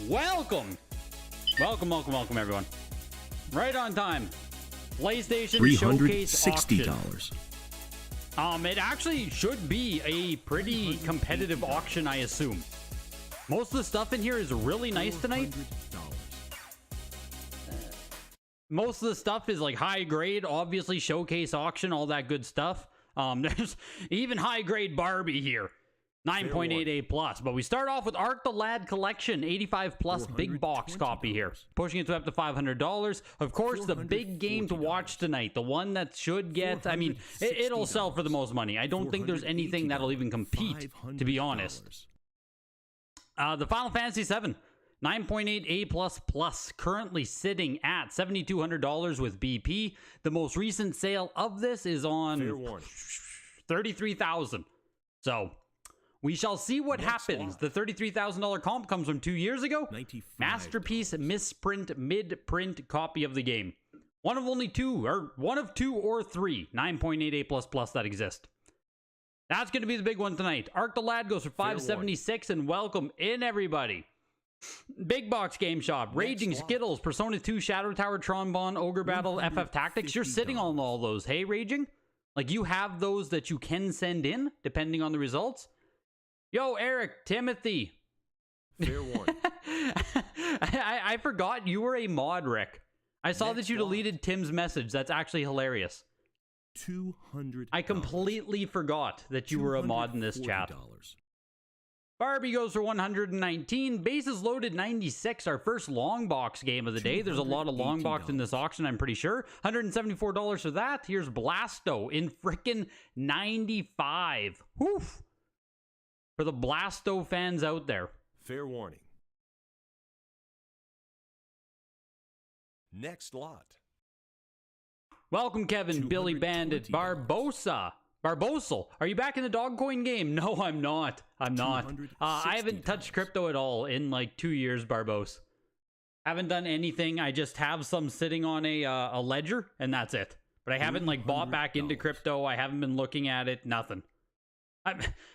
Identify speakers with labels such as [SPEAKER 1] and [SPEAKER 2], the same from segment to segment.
[SPEAKER 1] Welcome, everyone. Right on time. PlayStation Showcase auction. It actually should be a pretty competitive auction, I assume. Most of the stuff in here is really nice tonight. Most of the stuff is like high grade, obviously showcase auction, all that good stuff. There's even high grade Barbie here. 9.88 plus, but we start off with Ark the Lad Collection, 85 plus big box copy here, pushing it to up to $500. Of course, the big game to watch tonight, the one that should get, I mean, it'll sell for the most money. I don't think there's anything that'll even compete, to be honest. The Final Fantasy VII, 9.8 A++, currently sitting at $7,200 with BP. The most recent sale of this is on $33,000. So we shall see what happens. The $33,000 comp comes from 2 years ago. Masterpiece misprint mid-print copy of the game. One of two or three 9.8 A++ that exist. That's going to be the big one tonight. Ark the Lad goes for $576, and welcome in everybody. Big Box Game Shop, Raging Skittles, Persona 2, Shadow Tower, Trombone, Ogre Battle, FF Tactics. You're sitting on all those. Hey, Raging? Like, you have those that you can send in, depending on the results. Yo, Eric, Timothy.
[SPEAKER 2] Fair warning.
[SPEAKER 1] I forgot you were a mod, Rick. I saw that you deleted Tim's message. That's actually hilarious.
[SPEAKER 2] $200.
[SPEAKER 1] I completely forgot that you were a mod in this chat. Barbie goes for $119. Bases loaded 96. Our first long box game of the day. There's a lot of long box in this auction, I'm pretty sure. $174 for that. Here's Blasto in frickin' 95. Woof. For the Blasto fans out there.
[SPEAKER 2] Fair warning. Next lot.
[SPEAKER 1] Welcome, Kevin, Billy Bandit, Barbosa. Barbosal, are you back in the Dogcoin game? No, I'm not. I'm not. I haven't touched crypto at all in like 2 years, Barbos. Haven't done anything. I just have some sitting on a ledger, and that's it. But I haven't like bought back into crypto. I haven't been looking at it. Nothing.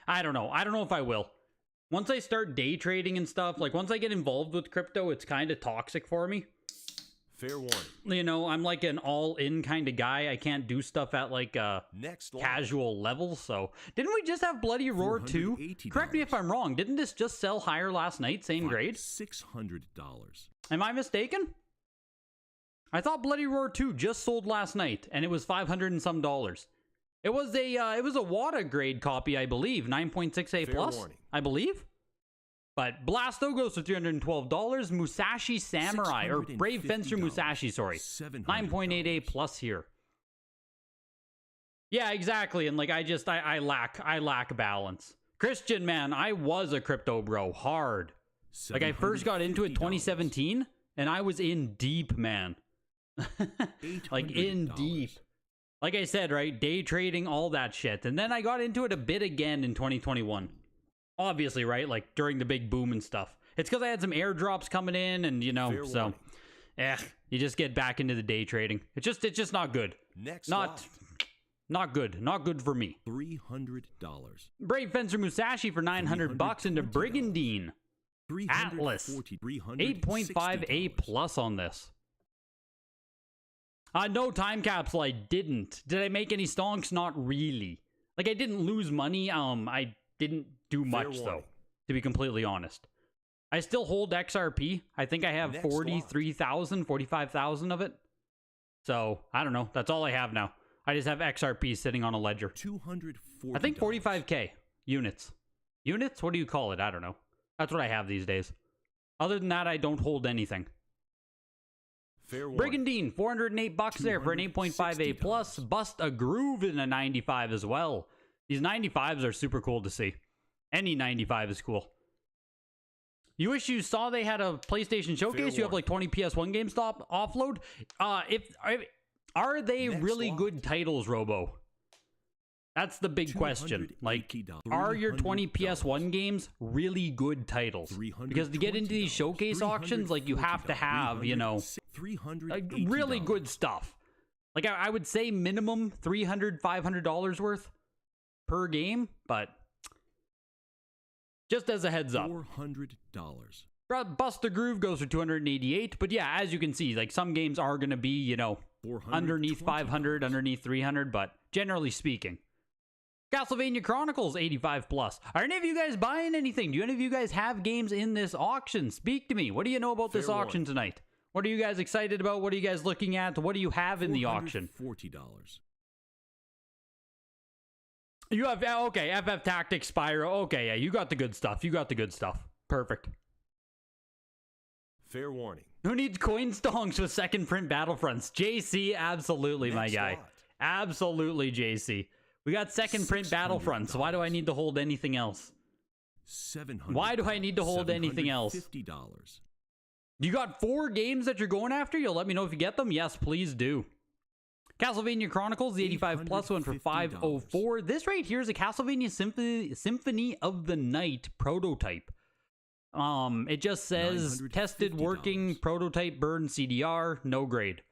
[SPEAKER 1] I don't know. I don't know if I will. Once I start day trading and stuff, like once I get involved with crypto, it's kind of toxic for me.
[SPEAKER 2] Fair warning.
[SPEAKER 1] You know, I'm like an all-in kind of guy. I can't do stuff at like a casual level. So, didn't we just have Bloody Roar 2? Correct me if I'm wrong. Didn't this just sell higher last night? Same grade?
[SPEAKER 2] $600.
[SPEAKER 1] Am I mistaken? I thought Bloody Roar 2 just sold last night, and it was $500 and some dollars. It was a WADA grade copy, I believe, 9.6 A+, I believe. But Blasto goes for $312. Musashi Samurai, or Brave Fencer Musashi, sorry, 9.8 A+ here. Yeah, exactly. And like I lack balance. Christian, man, I was a crypto bro, hard. Like I first got into it 2017, and I was in deep, man. Like in deep. Like I said, right? Day trading, all that shit. And then I got into it a bit again in 2021. Obviously, right? Like during the big boom and stuff. It's because I had some airdrops coming in and, you know, so you just get back into the day trading. It's just not good. Not good. Not good for me.
[SPEAKER 2] $300.
[SPEAKER 1] Brave Fencer Musashi for $900 into Brigandine. Atlas. 8.5 A+ on this. No time capsule, I didn't. Did I make any stonks? Not really. Like, I didn't lose money. I didn't do much, though, to be completely honest. I still hold XRP. I think I have 43,000, 45,000 of it. So, I don't know. That's all I have now. I just have XRP sitting on a ledger.
[SPEAKER 2] $240.
[SPEAKER 1] I think 45K units. Units? What do you call it? I don't know. That's what I have these days. Other than that, I don't hold anything. Brigandine, $408 there for an 8.5 A+. Bust a Groove in a 95 as well. These 95s are super cool to see. Any 95 is cool. You wish you saw they had a PlayStation Showcase? You have like 20 PS1 games to offload? Are they really good titles, Robo? That's the big question. Like, are your 20 PS1 games really good titles? Because to get into these showcase auctions, like, you have to have, you know, like, really good stuff. Like, I would say minimum $300, $500 worth per game, but just as a heads up.
[SPEAKER 2] $400.
[SPEAKER 1] Buster Groove goes for 288. But yeah, as you can see, like some games are going to be, you know, underneath 500, underneath 300, but generally speaking. Castlevania Chronicles 85 plus. Are any of you guys buying anything? Do any of you guys have games in this auction? Speak to me. What do you know about this auction tonight? What are you guys excited about? What are you guys looking at? What do you have in the auction?
[SPEAKER 2] $40.
[SPEAKER 1] You have, okay, FF Tactics, Spyro. Okay, yeah, you got the good stuff. You got the good stuff. Perfect.
[SPEAKER 2] Fair warning.
[SPEAKER 1] Who needs coin stonks with second print Battlefronts? JC, absolutely, my guy.
[SPEAKER 2] Lot.
[SPEAKER 1] Absolutely, JC. We got second print Battlefronts. So why do I need to hold anything else? Why do I need to hold anything else?
[SPEAKER 2] $50.
[SPEAKER 1] You got 4 games that you're going after? You'll let me know if you get them? Yes, please do. Castlevania Chronicles, the 85 plus one for $504. This right here is a Castlevania Symphony of the Night prototype. It just says tested working prototype burn CDR, no grade.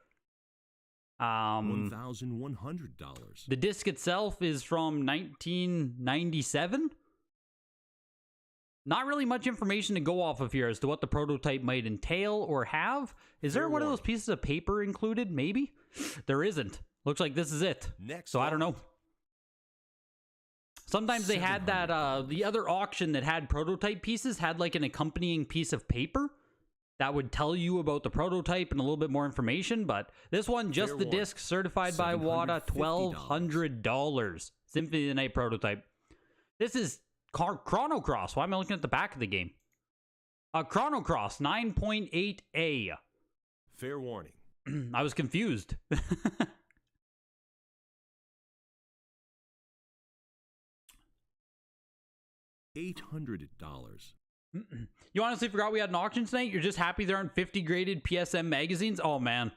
[SPEAKER 2] $1,100.
[SPEAKER 1] The disc itself is from 1997. Not really much information to go off of here as to what the prototype might entail or have. Is there one of those pieces of paper included? Maybe. There isn't. Looks like this is it. So I don't know. Sometimes they had that, the other auction that had prototype pieces had like an accompanying piece of paper that would tell you about the prototype and a little bit more information, but this one, just the disc, certified by WADA, $1,200. Symphony of the Night prototype. This is Chrono Cross. Why am I looking at the back of the game? Chrono Cross 9.8A.
[SPEAKER 2] Fair warning.
[SPEAKER 1] I was confused.
[SPEAKER 2] $800.
[SPEAKER 1] You honestly forgot we had an auction tonight? You're just happy there aren't 50 graded PSM magazines? Oh, man.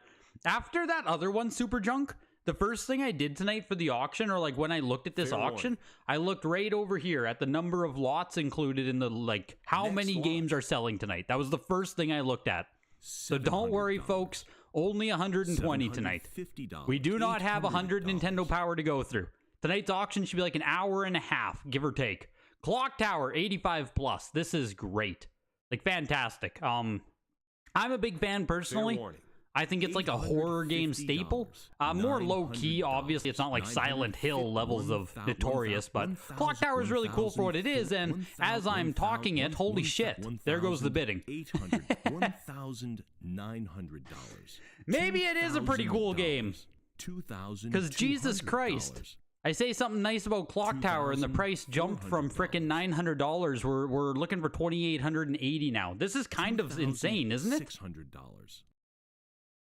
[SPEAKER 1] After that other one, Super Junk, the first thing I did tonight for the auction, or like when I looked at this auction, I looked right over here at the number of lots included in the, like, how many games are selling tonight. That was the first thing I looked at. So don't worry, folks. Only 120 tonight. We do not have 100 Nintendo Power to go through. Tonight's auction should be like an hour and a half, give or take. Clock Tower 85 plus. This is great. Like, fantastic. I'm a big fan personally. I think it's like a horror game staple. More low-key, obviously. It's not like Silent Hill levels of Notorious, but Clock Tower is really cool for what it is, and as I'm talking it, holy shit, there goes the bidding.
[SPEAKER 2] $1,900.
[SPEAKER 1] Maybe it is a pretty cool game. Because Jesus Christ. I say something nice about Clock Tower and the price jumped from frickin' $900. We're looking for $2,880 now. This is kind of insane, isn't it?
[SPEAKER 2] $600.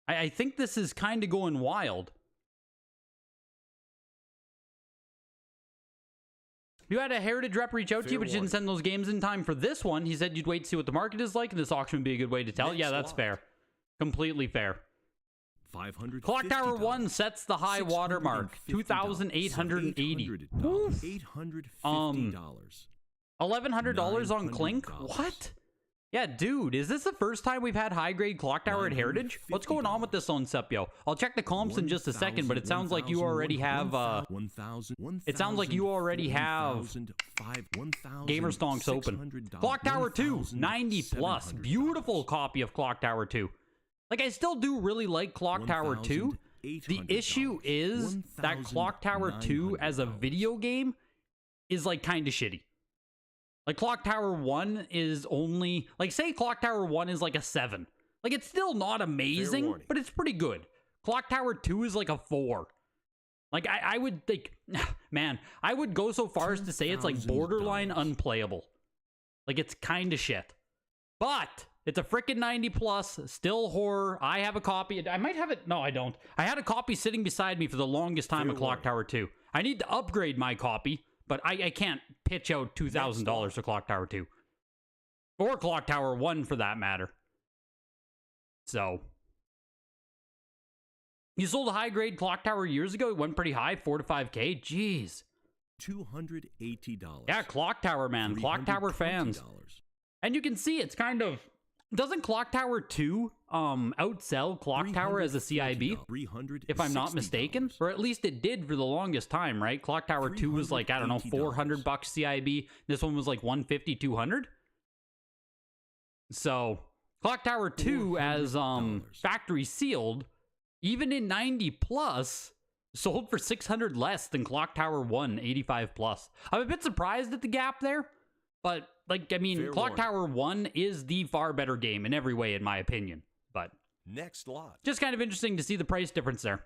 [SPEAKER 1] I think this is kind of going wild. You had a Heritage rep reach out to you, but you didn't send those games in time for this one. He said you'd wait to see what the market is like, and this auction would be a good way to tell. Yeah, that's fair. Completely fair.
[SPEAKER 2] $550.
[SPEAKER 1] Clock Tower 1 sets the high water mark. $2,880. $1,100 on Clink? What? Yeah, dude, is this the first time we've had high-grade Clock Tower at Heritage? What's going on with this on Sepio? I'll check the comps in just a second, but it sounds like you already have, it sounds like you already have Gamer Stonks open. Clock Tower 2, 90 plus. Beautiful copy of Clock Tower 2. Like, I still do really like Clock Tower 2. The issue is that Clock Tower 2 as a video game is, like, kind of shitty. Like, Clock Tower 1 is only... Like, say Clock Tower 1 is like a 7. Like, it's still not amazing, but it's pretty good. Clock Tower 2 is like a 4. Like, I would think... Man, I would go so far as to say it's, like, borderline unplayable. Like, it's kind of shit. But... It's a frickin' 90 plus, still horror. I have a copy. I might have it. No, I don't. I had a copy sitting beside me for the longest time of Clock Tower 2. I need to upgrade my copy, but I can't pitch out $2,000 for Clock Tower 2. Or Clock Tower 1 for that matter. So. You sold a high-grade Clock Tower years ago. It went pretty high, 4 to 5K. Jeez.
[SPEAKER 2] $280.
[SPEAKER 1] Yeah, Clock Tower, man. Clock Tower fans. And you can see it's kind of... Doesn't Clock Tower 2 outsell Clock Tower as a CIB? If I'm not mistaken? Or at least it did for the longest time, right? Clock Tower 2 was like, I don't know, $400 CIB. This one was like $150, $200? So Clock Tower 2 as factory sealed, even in 90 plus, sold for 600 less than Clock Tower 1 85 plus. I'm a bit surprised at the gap there, but like, I mean, Clock Tower 1 is the far better game in every way, in my opinion. But
[SPEAKER 2] next lot,
[SPEAKER 1] just kind of interesting to see the price difference there.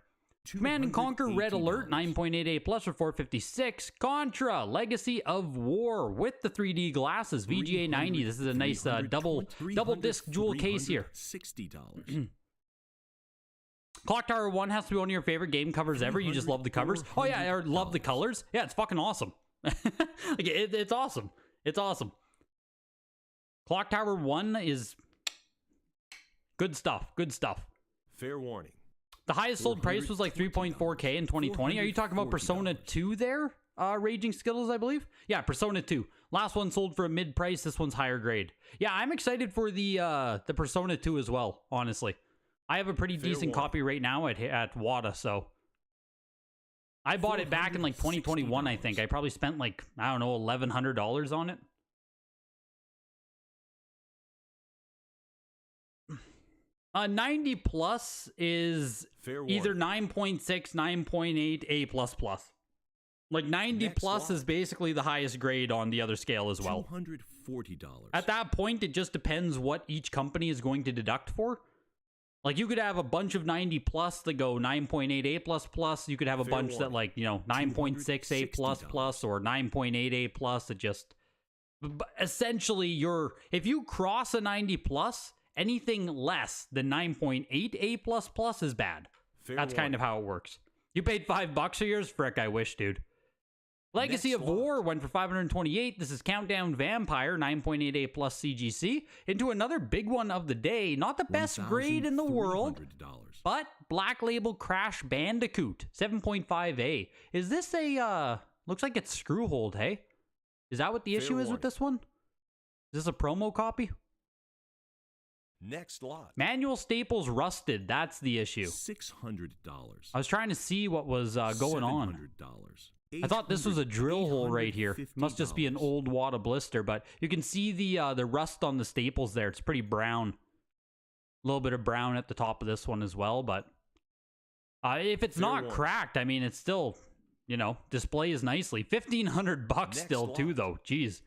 [SPEAKER 1] Command and Conquer Red Alert 9.88 plus for 456. Contra Legacy of War with the 3D glasses VGA 90. This is a nice double disc jewel case here.
[SPEAKER 2] $60.
[SPEAKER 1] Clock Tower 1 has to be one of your favorite game covers ever. You just love the covers. Oh yeah, I love the colors. Yeah, it's fucking awesome. Like, it's awesome. It's awesome. Clock Tower 1 is good stuff. Good stuff.
[SPEAKER 2] Fair warning.
[SPEAKER 1] The highest sold price was like 3.4K in 2020. Are you talking about Persona 2 there? Raging Skittles, I believe? Yeah, Persona 2. Last one sold for a mid price. This one's higher grade. Yeah, I'm excited for the Persona 2 as well, honestly. I have a pretty decent copy right now at WATA, so I bought it back in like 2021, I think. I probably spent like, I don't know, $1,100 on it. 90 plus is either 9.6, 9.8, A++. Like 90 plus is basically the highest grade on the other scale as well.
[SPEAKER 2] $240.
[SPEAKER 1] At that point, it just depends what each company is going to deduct for. Like, you could have a bunch of 90 plus that go 9.8 A++. You could have a bunch that, like, you know, 9.6 A++ or 9.8 A+. It just, essentially, if you cross a 90 plus, anything less than 9.8 A++ is bad. That's kind of how it works. You paid $5 for yours? Frick, I wish, dude. Legacy of War went for 528. This is Countdown Vampire, 9.8 A+ CGC. Into another big one of the day. Not the best grade in the world, but Black Label Crash Bandicoot, 7.5 A. Is this a, looks like it's Screwhold, hey? Is that what the issue is with this one? Is this a promo copy?
[SPEAKER 2] Next lot.
[SPEAKER 1] Manual staples rusted. That's the issue.
[SPEAKER 2] $600.
[SPEAKER 1] I was trying to see what was going on. I thought this was a drill hole right here. Must just be an old WATA blister, but you can see the rust on the staples there. It's pretty brown. A little bit of brown at the top of this one as well, but if it's not cracked, I mean, it's still, you know, displays nicely. $1,500 still too, though. Jeez.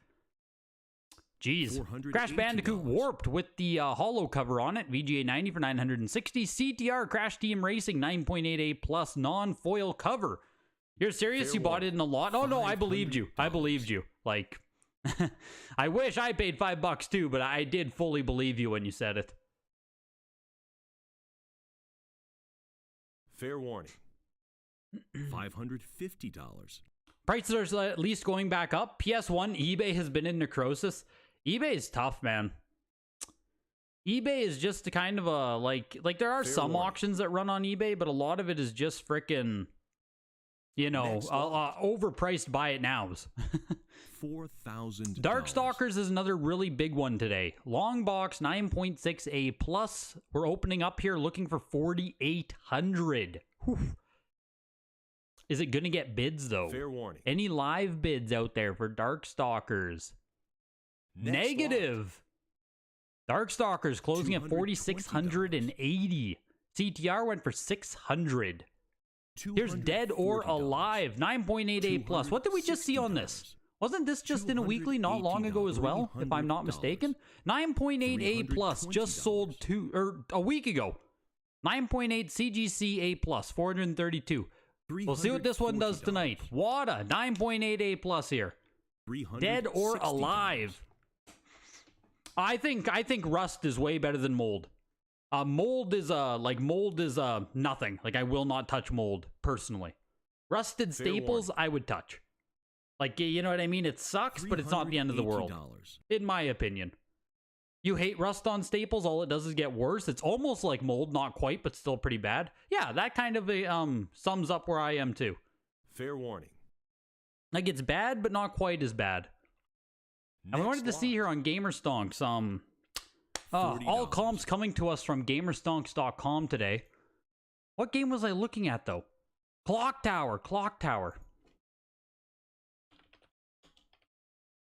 [SPEAKER 1] Crash Bandicoot Warped with the hollow cover on it. VGA 90 for 960. CTR Crash Team Racing 9.8 A+ non-foil cover. You're serious? You bought it in a lot? Oh no, I believed you. I believed you. Like, I wish I paid $5 too, but I did fully believe you when you said it.
[SPEAKER 2] Fair warning. $550.
[SPEAKER 1] Prices are at least going back up. PS1, eBay has been in necrosis. eBay is tough, man. eBay is just a kind of a, like there are some auctions that run on eBay, but a lot of it is just frickin', you know, overpriced buy it nows.
[SPEAKER 2] $4,000.
[SPEAKER 1] Darkstalkers is another really big one today. Long box, 9.6 A+. We're opening up here looking for 4,800. Is it going to get bids, though?
[SPEAKER 2] Fair warning.
[SPEAKER 1] Any live bids out there for Darkstalkers? Negative. Darkstalkers closing at 4,680. CTR went for 600. Here's Dead or Alive, 9.8 A+. What did we just see on this? Wasn't this just in a weekly not long ago as well, if I'm not mistaken? 9.8 A+, just sold a week ago. 9.8 CGC A+, 432. We'll see what this one does tonight. WATA, 9.8 A+ here. Dead or Alive. I think Rust is way better than Mold. Mold is nothing. Like, I will not touch Mold personally. Rusted staples I would touch. Like, you know what I mean? It sucks, but it's not the end of the world, in my opinion. You hate rust on staples, all it does is get worse. It's almost like Mold, not quite, but still pretty bad. Yeah, that kind of sums up where I am too.
[SPEAKER 2] Fair warning.
[SPEAKER 1] Like, it's bad, but not quite as bad. And we wanted to see here on Gamerstonks, all comps coming to us from Gamerstonks.com today. What game was I looking at, though? Clock Tower. Clock Tower.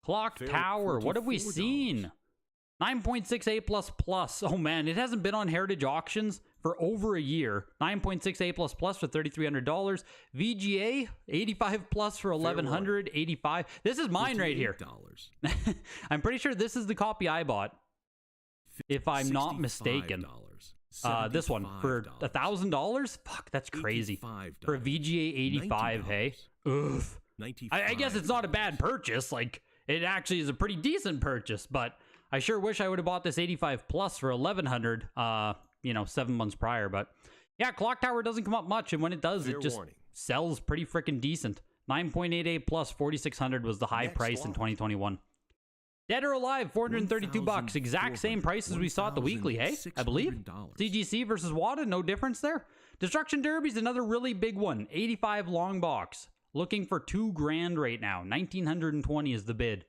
[SPEAKER 1] What have we seen? 9.6 A++. Oh man, it hasn't been on Heritage Auctions for over a year. 9.6 A++ for $3,300. VGA 85 plus for 1,100. 85. This is mine right here. I'm pretty sure this is the copy I bought, if I'm not mistaken. This one for $1,000. Fuck, that's crazy for a VGA 85. Hey, oof. I guess it's not a bad purchase. Like, it actually is a pretty decent purchase, but I sure wish I would have bought this 85 plus for 1,100. 7 months prior. But yeah, Clock Tower doesn't come up much, and when it does, it just sells pretty freaking decent. 9.8 A plus 4,600 was the high price in 2021. Dead or Alive, 432 bucks. Exact same price as we saw at the weekly, hey? I believe. CGC versus WADA, no difference there. Destruction Derby's another really big one. 85 long box. Looking for $2,000 right now. 1,920 is the bid.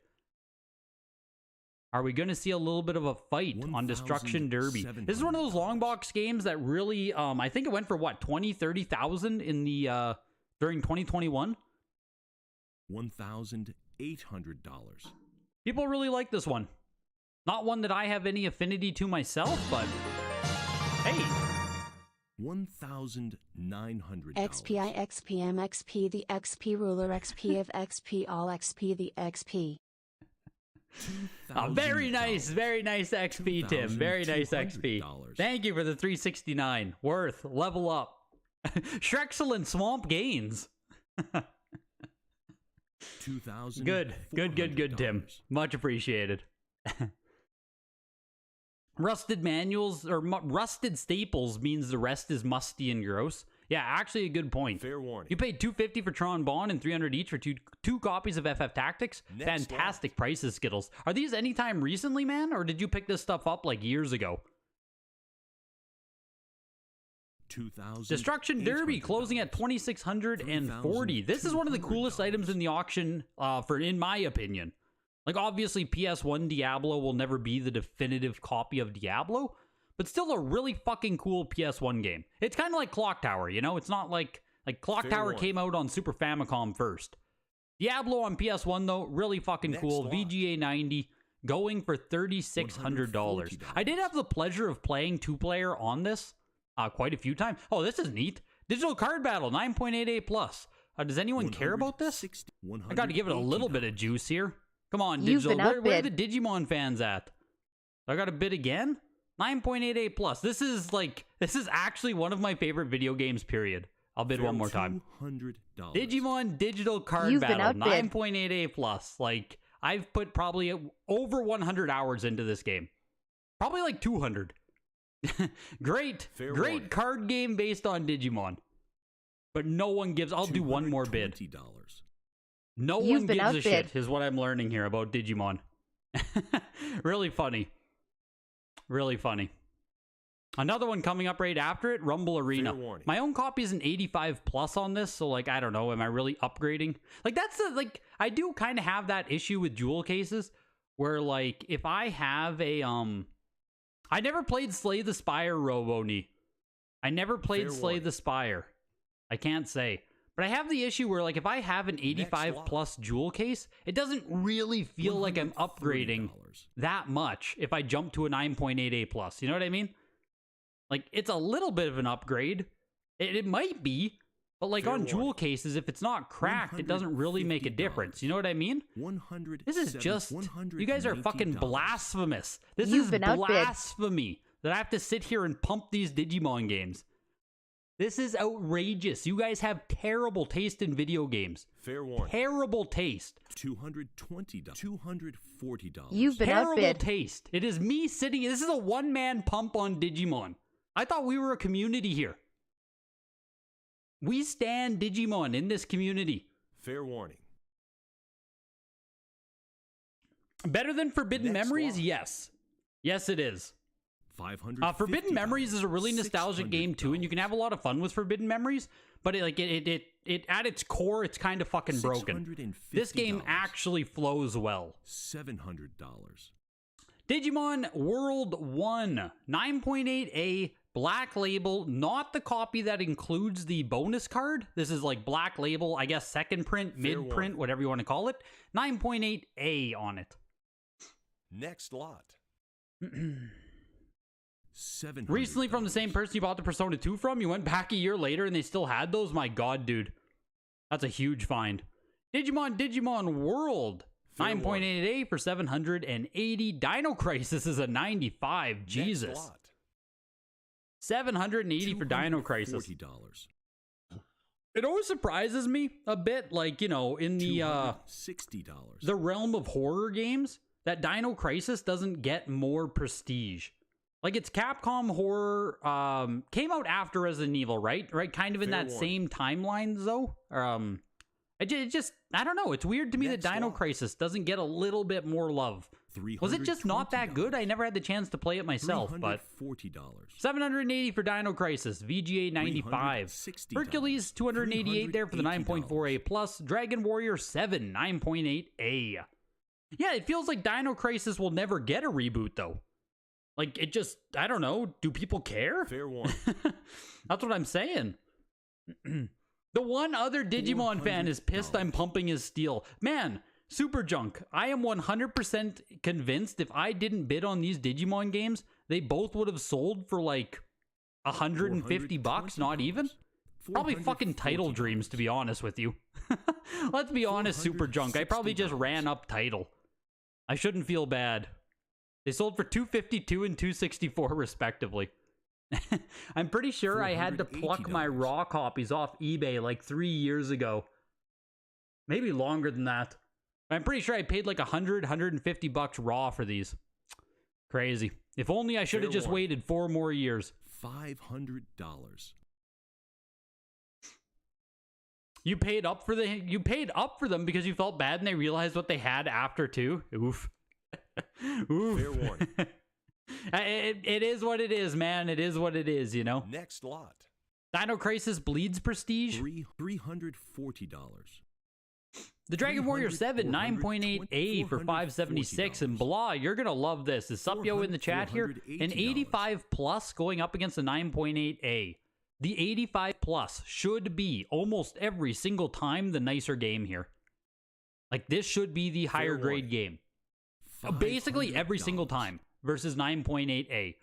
[SPEAKER 1] Are we going to see a little bit of a fight on Destruction Derby? This is one of those long box games that really, I think it went for what, 20, 30,000 in the, during 2021?
[SPEAKER 2] $1,800.
[SPEAKER 1] People really like this one. Not one that I have any affinity to myself, but hey.
[SPEAKER 2] $1,900.
[SPEAKER 3] XPI, XPM, XP, the XP ruler, XP of XP, all XP, the XP.
[SPEAKER 1] Very nice XP, Tim. Very nice XP. Thank you for the 369. Worth, level up. Shrexcellent Swamp Gains. Good, Tim. Much appreciated. Rusted manuals, or rusted staples means the rest is musty and gross. Yeah, actually a good point.
[SPEAKER 2] Fair warning.
[SPEAKER 1] You paid $250 for Tron Bond and $300 each for two copies of FF Tactics. Fantastic prices, Skittles. Are these anytime recently, man? Or did you pick this stuff up like years ago? Destruction Derby closing at $2,640. This is one of the coolest items in the auction, in my opinion. Like, obviously, PS1 Diablo will never be the definitive copy of Diablo, but still a really fucking cool PS1 game. It's kind of like Clock Tower, you know? It's not like Clock Tower came out on Super Famicom first. Diablo on PS1, though, really fucking cool. VGA 90, going for $3,600. I did have the pleasure of playing two-player on this quite a few times. Oh, this is neat. Digital Card Battle, 9.8 A+. Does anyone care about this? I got to give it a little bit of juice here. Come on, Digital. Where are the Digimon fans at? I got a bid again? 9.8 A+. This is actually one of my favorite video games, period. I'll bid one more time. Digimon Digital Card Battle, 9.8 A+. Like, I've put probably over 100 hours into this game. Probably like 200. Great card game based on Digimon. But no one gives... I'll do one more bid. No one gives a shit, is what I'm learning here about Digimon. Really funny. Really funny. Another one coming up right after it, Rumble Arena. My own copy is an 85 plus on this, so like, I don't know, am I really upgrading? Like, that's the, like, I do kind of have that issue with jewel cases, where like, if I have a, I never played Slay the Spire, Roboni. I never played Slay the Spire. I can't say. But I have the issue where, like, if I have an 85 plus jewel case, it doesn't really feel like I'm upgrading that much if I jump to a 9.8 A plus. You know what I mean? Like, it's a little bit of an upgrade. It might be, but like on jewel cases, if it's not cracked, it doesn't really make a difference. You know what I mean? This is just, you guys are fucking blasphemous. This is blasphemy that I have to sit here and pump these Digimon games. This is outrageous. You guys have terrible taste in video games.
[SPEAKER 2] Fair warning.
[SPEAKER 1] Terrible taste.
[SPEAKER 2] $220. $240.
[SPEAKER 3] You've been
[SPEAKER 1] terrible
[SPEAKER 3] outbid.
[SPEAKER 1] Taste. It is me sitting. This is a one-man pump on Digimon. I thought we were a community here. We stand Digimon in this community.
[SPEAKER 2] Fair warning.
[SPEAKER 1] Better than Forbidden Memories? Yes. Yes, it is. Forbidden Memories is a really nostalgic game too, and you can have a lot of fun with Forbidden Memories, but it at its core, it's kind of fucking broken. This game actually flows well.
[SPEAKER 2] $700.
[SPEAKER 1] Digimon World 1, 9.8A, Black Label, not the copy that includes the bonus card. This is like Black Label, I guess second print, mid print, whatever you want to call it. 9.8A on it.
[SPEAKER 2] Next lot. $700.
[SPEAKER 1] Recently from the same person you bought the Persona 2 from, you went back a year later and they still had those? My god, dude. That's a huge find. Digimon World. 9.88 for 780. Dino Crisis is a 95. Jesus. 780 for Dino Crisis.
[SPEAKER 2] $40.
[SPEAKER 1] It always surprises me a bit, like, you know, in the
[SPEAKER 2] $60.
[SPEAKER 1] the realm of horror games, that Dino Crisis doesn't get more prestige. Like, it's Capcom horror, came out after Resident Evil, right? Right, kind of in that same timeline, though. It just, I don't know. It's weird to me that Dino Crisis doesn't get a little bit more love. Was it just not that good? I never had the chance to play it myself, but
[SPEAKER 2] $40.
[SPEAKER 1] 780 for Dino Crisis, VGA 95. Hercules 288 there for the 9.48 plus. Dragon Warrior 7 9.8A. Yeah, it feels like Dino Crisis will never get a reboot though. Like, it just, I don't know. Do people care?
[SPEAKER 2] Fair one.
[SPEAKER 1] That's what I'm saying. The one other Digimon fan is pissed I'm pumping his steel. Man, Super Junk, I am 100% convinced if I didn't bid on these Digimon games, they both would have sold for like $150, not even. Probably fucking Title Dreams, to be honest with you. Let's be honest, Super Junk, I probably just ran up Title. I shouldn't feel bad. They sold for $252 and $264 respectively. I'm pretty sure I had to pluck my raw copies off eBay like 3 years ago. Maybe longer than that. I'm pretty sure I paid like $150 raw for these. Crazy. If only I should have just waited 4 more years.
[SPEAKER 2] $500.
[SPEAKER 1] You paid up for them because you felt bad and they realized what they had after too. Oof. Oof.
[SPEAKER 2] Fair warning.
[SPEAKER 1] It is what it is, man. It is what it is, you know?
[SPEAKER 2] Next lot.
[SPEAKER 1] Dino Crisis bleeds prestige.
[SPEAKER 2] $340.
[SPEAKER 1] The Dragon Warrior 7, 9.8A for 576. And blah, you're going to love this. Is Supyo in the chat here? An 85 plus going up against a 9.8A. The 85 plus should be almost every single time the nicer game here. Like, this should be the higher grade game. Basically every single time. Versus 9.8A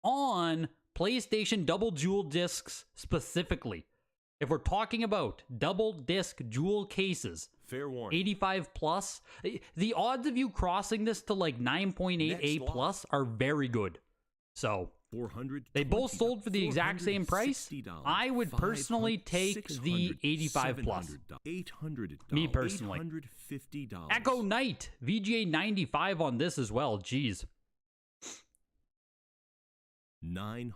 [SPEAKER 1] on PlayStation double jewel discs specifically. If we're talking about double disc jewel cases,
[SPEAKER 2] fair warning.
[SPEAKER 1] 85 plus, the odds of you crossing this to like 9.8A plus are very good. So they both sold for the exact same price. I would personally take the 85 plus. Me personally. Echo Knight, VGA 95 on this as well. Jeez.
[SPEAKER 2] $900.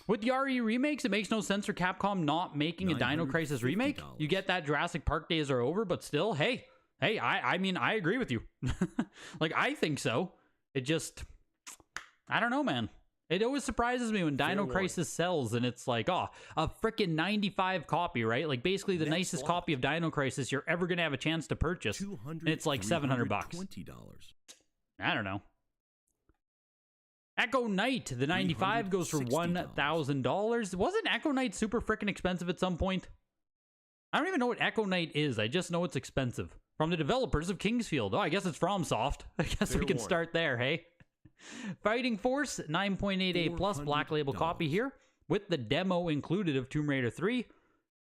[SPEAKER 1] With the RE remakes, it makes no sense for Capcom not making a Dino Crisis remake. You get that Jurassic Park days are over, but still, hey, I mean, I agree with you. Like, I think so. It just, I don't know, man. It always surprises me when Dino Crisis sells and it's like, oh, a freaking 95 copy, right? Like, basically the nicest copy of Dino Crisis you're ever going to have a chance to purchase. And it's like $700. I don't know. Echo Knight, the 95 goes for $1,000. Wasn't Echo Knight super freaking expensive at some point? I don't even know what Echo Knight is. I just know it's expensive. From the developers of Kingsfield. Oh, I guess it's FromSoft. I guess we can start there, hey? Fighting Force, 9.88 plus Black Label copy here. With the demo included of Tomb Raider 3.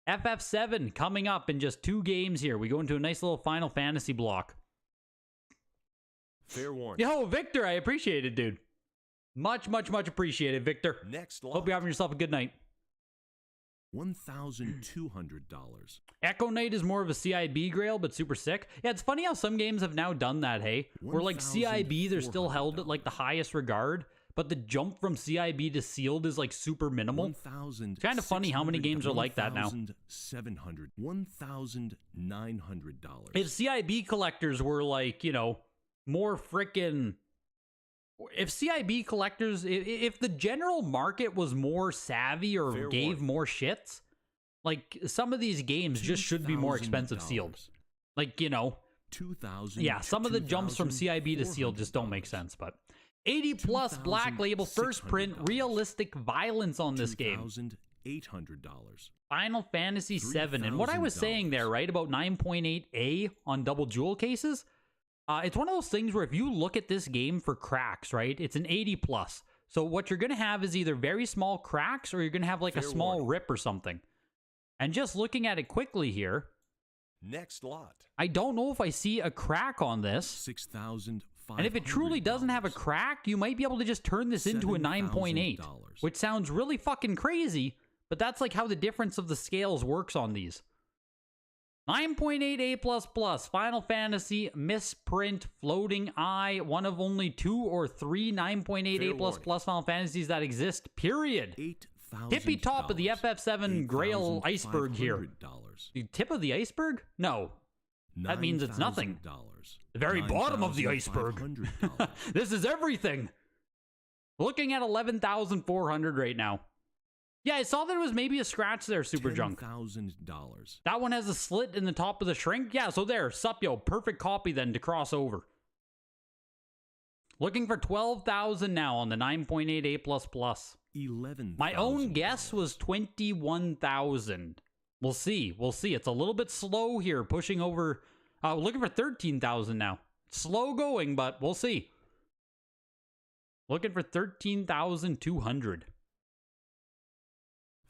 [SPEAKER 1] FF7 coming up in just 2 games here. We go into a nice little Final Fantasy block.
[SPEAKER 2] Fair warning.
[SPEAKER 1] Yo, Victor, I appreciate it, dude. Much, much, much appreciated, Victor.
[SPEAKER 2] Next lot.
[SPEAKER 1] Hope you're having yourself a good night.
[SPEAKER 2] $1,200.
[SPEAKER 1] Echo Knight is more of a CIB grail, but super sick. Yeah, it's funny how some games have now done that, hey? Where, like, CIB, they're still held at, like, the highest regard, but the jump from CIB to sealed is, like, super minimal. It's kind of funny how many games are like that now.
[SPEAKER 2] $1,700. $1,900.
[SPEAKER 1] If CIB collectors were, like, you know, more frickin'... If CIB collectors, if the general market was more savvy or gave more shits, like, some of these games just should be more expensive sealed. Like, you know, yeah, some of the jumps from CIB to sealed just don't make sense, but 80 plus Black Label first print realistic violence on this game.
[SPEAKER 2] $800.
[SPEAKER 1] Final Fantasy 7. And what I was saying there, right, about 9.8A on double jewel cases, It's one of those things where if you look at this game for cracks, right, it's an 80 plus. So what you're going to have is either very small cracks or you're going to have like a small rip or something. And just looking at it quickly here.
[SPEAKER 2] Next lot.
[SPEAKER 1] I don't know if I see a crack on this.
[SPEAKER 2] $6,500.
[SPEAKER 1] And if it truly doesn't have a crack, you might be able to just turn this into a 9.8, which sounds really fucking crazy, but that's like how the difference of the scales works on these. 9.8 A++, Final Fantasy, misprint, floating eye, one of only 2 or 3 9.8 A++ Final Fantasies that exist, period. Tippy top of the FF7 Grail iceberg here. The tip of the iceberg? No. That means it's nothing. The very bottom of the iceberg. This is everything. Looking at 11,400 right now. Yeah, I saw that it was maybe a scratch there, Super Junk.
[SPEAKER 2] $10,000.
[SPEAKER 1] That one has a slit in the top of the shrink. Yeah, so there, Supyo, perfect copy then to cross over. Looking for 12,000 now on the 9.8 A++.
[SPEAKER 2] 11.
[SPEAKER 1] My own guess was 21,000. We'll see. We'll see. It's a little bit slow here, pushing over. Looking for 13,000 now. Slow going, but we'll see. Looking for 13,200.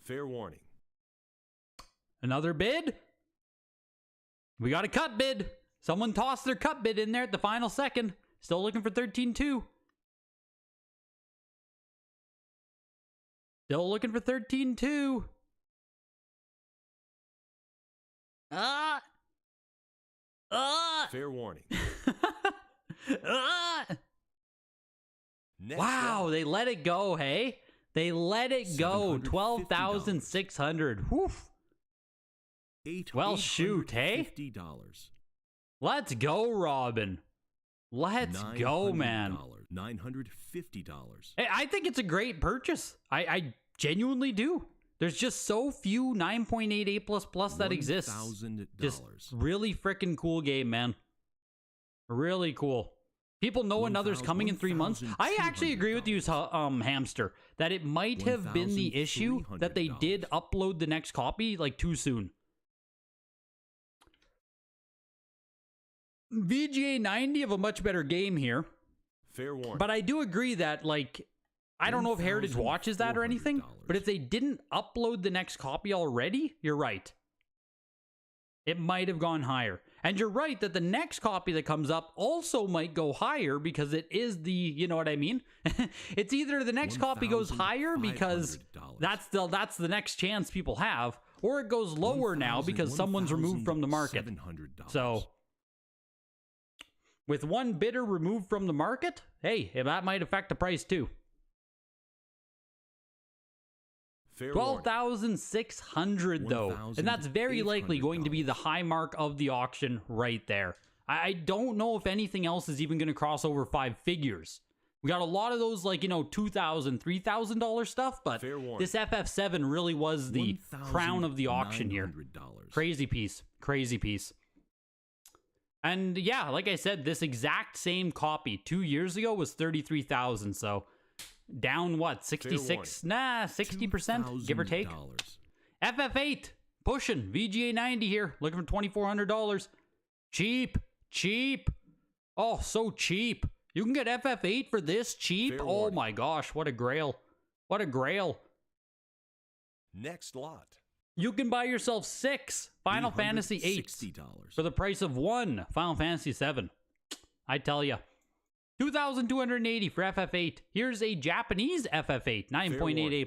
[SPEAKER 2] Fair warning.
[SPEAKER 1] Another bid? We got a cut bid. Someone tossed their cut bid in there at the final second. Still looking for 13.2. Still looking for 13.2.
[SPEAKER 2] Fair warning.
[SPEAKER 1] Wow, they let it go, hey? They let it go. 12,600. Woof. Well, shoot, hey?
[SPEAKER 2] $50.
[SPEAKER 1] Let's go, Robin. Let's go, man.
[SPEAKER 2] $950.
[SPEAKER 1] Hey, I think it's a great purchase. I genuinely do. There's just so few 9.8 A++ that exist. Just really freaking cool game, man. Really cool. People know another's coming in 3 months. I actually agree with you, Hamster, that it might have been the issue that they did upload the next copy like too soon. VGA 90 have a much better game here.
[SPEAKER 2] Fair warning.
[SPEAKER 1] But I do agree that, like, I don't know if Heritage watches that or anything, but if they didn't upload the next copy already, you're right. It might have gone higher. And you're right that the next copy that comes up also might go higher because it is the, you know what I mean? It's either the next copy goes higher because that's the next chance people have, or it goes lower now because someone's removed from the market. So with one bidder removed from the market, hey, that might affect the price too. 12,600 though, and that's very likely going to be the high mark of the auction right there. I don't know if anything else is even going to cross over 5 figures. We got a lot of those, like, you know, $2,000, $3,000 stuff, but this FF7 really was the crown of the auction here. Crazy piece, crazy piece. And yeah, like I said, this exact same copy 2 years ago was 33,000, so down what, 66? Nah, 60%, give or take. FF8, pushing, VGA 90 here, looking for $2,400. Cheap, cheap. Oh, so cheap. You can get FF8 for this cheap? Oh my gosh, what a grail. What a grail.
[SPEAKER 2] Next lot.
[SPEAKER 1] You can buy yourself 6 Final Fantasy 8 for the price of 1 Final Fantasy 7. I tell ya. 2,280 for FF8. Here's a Japanese FF8, 9.8 A+.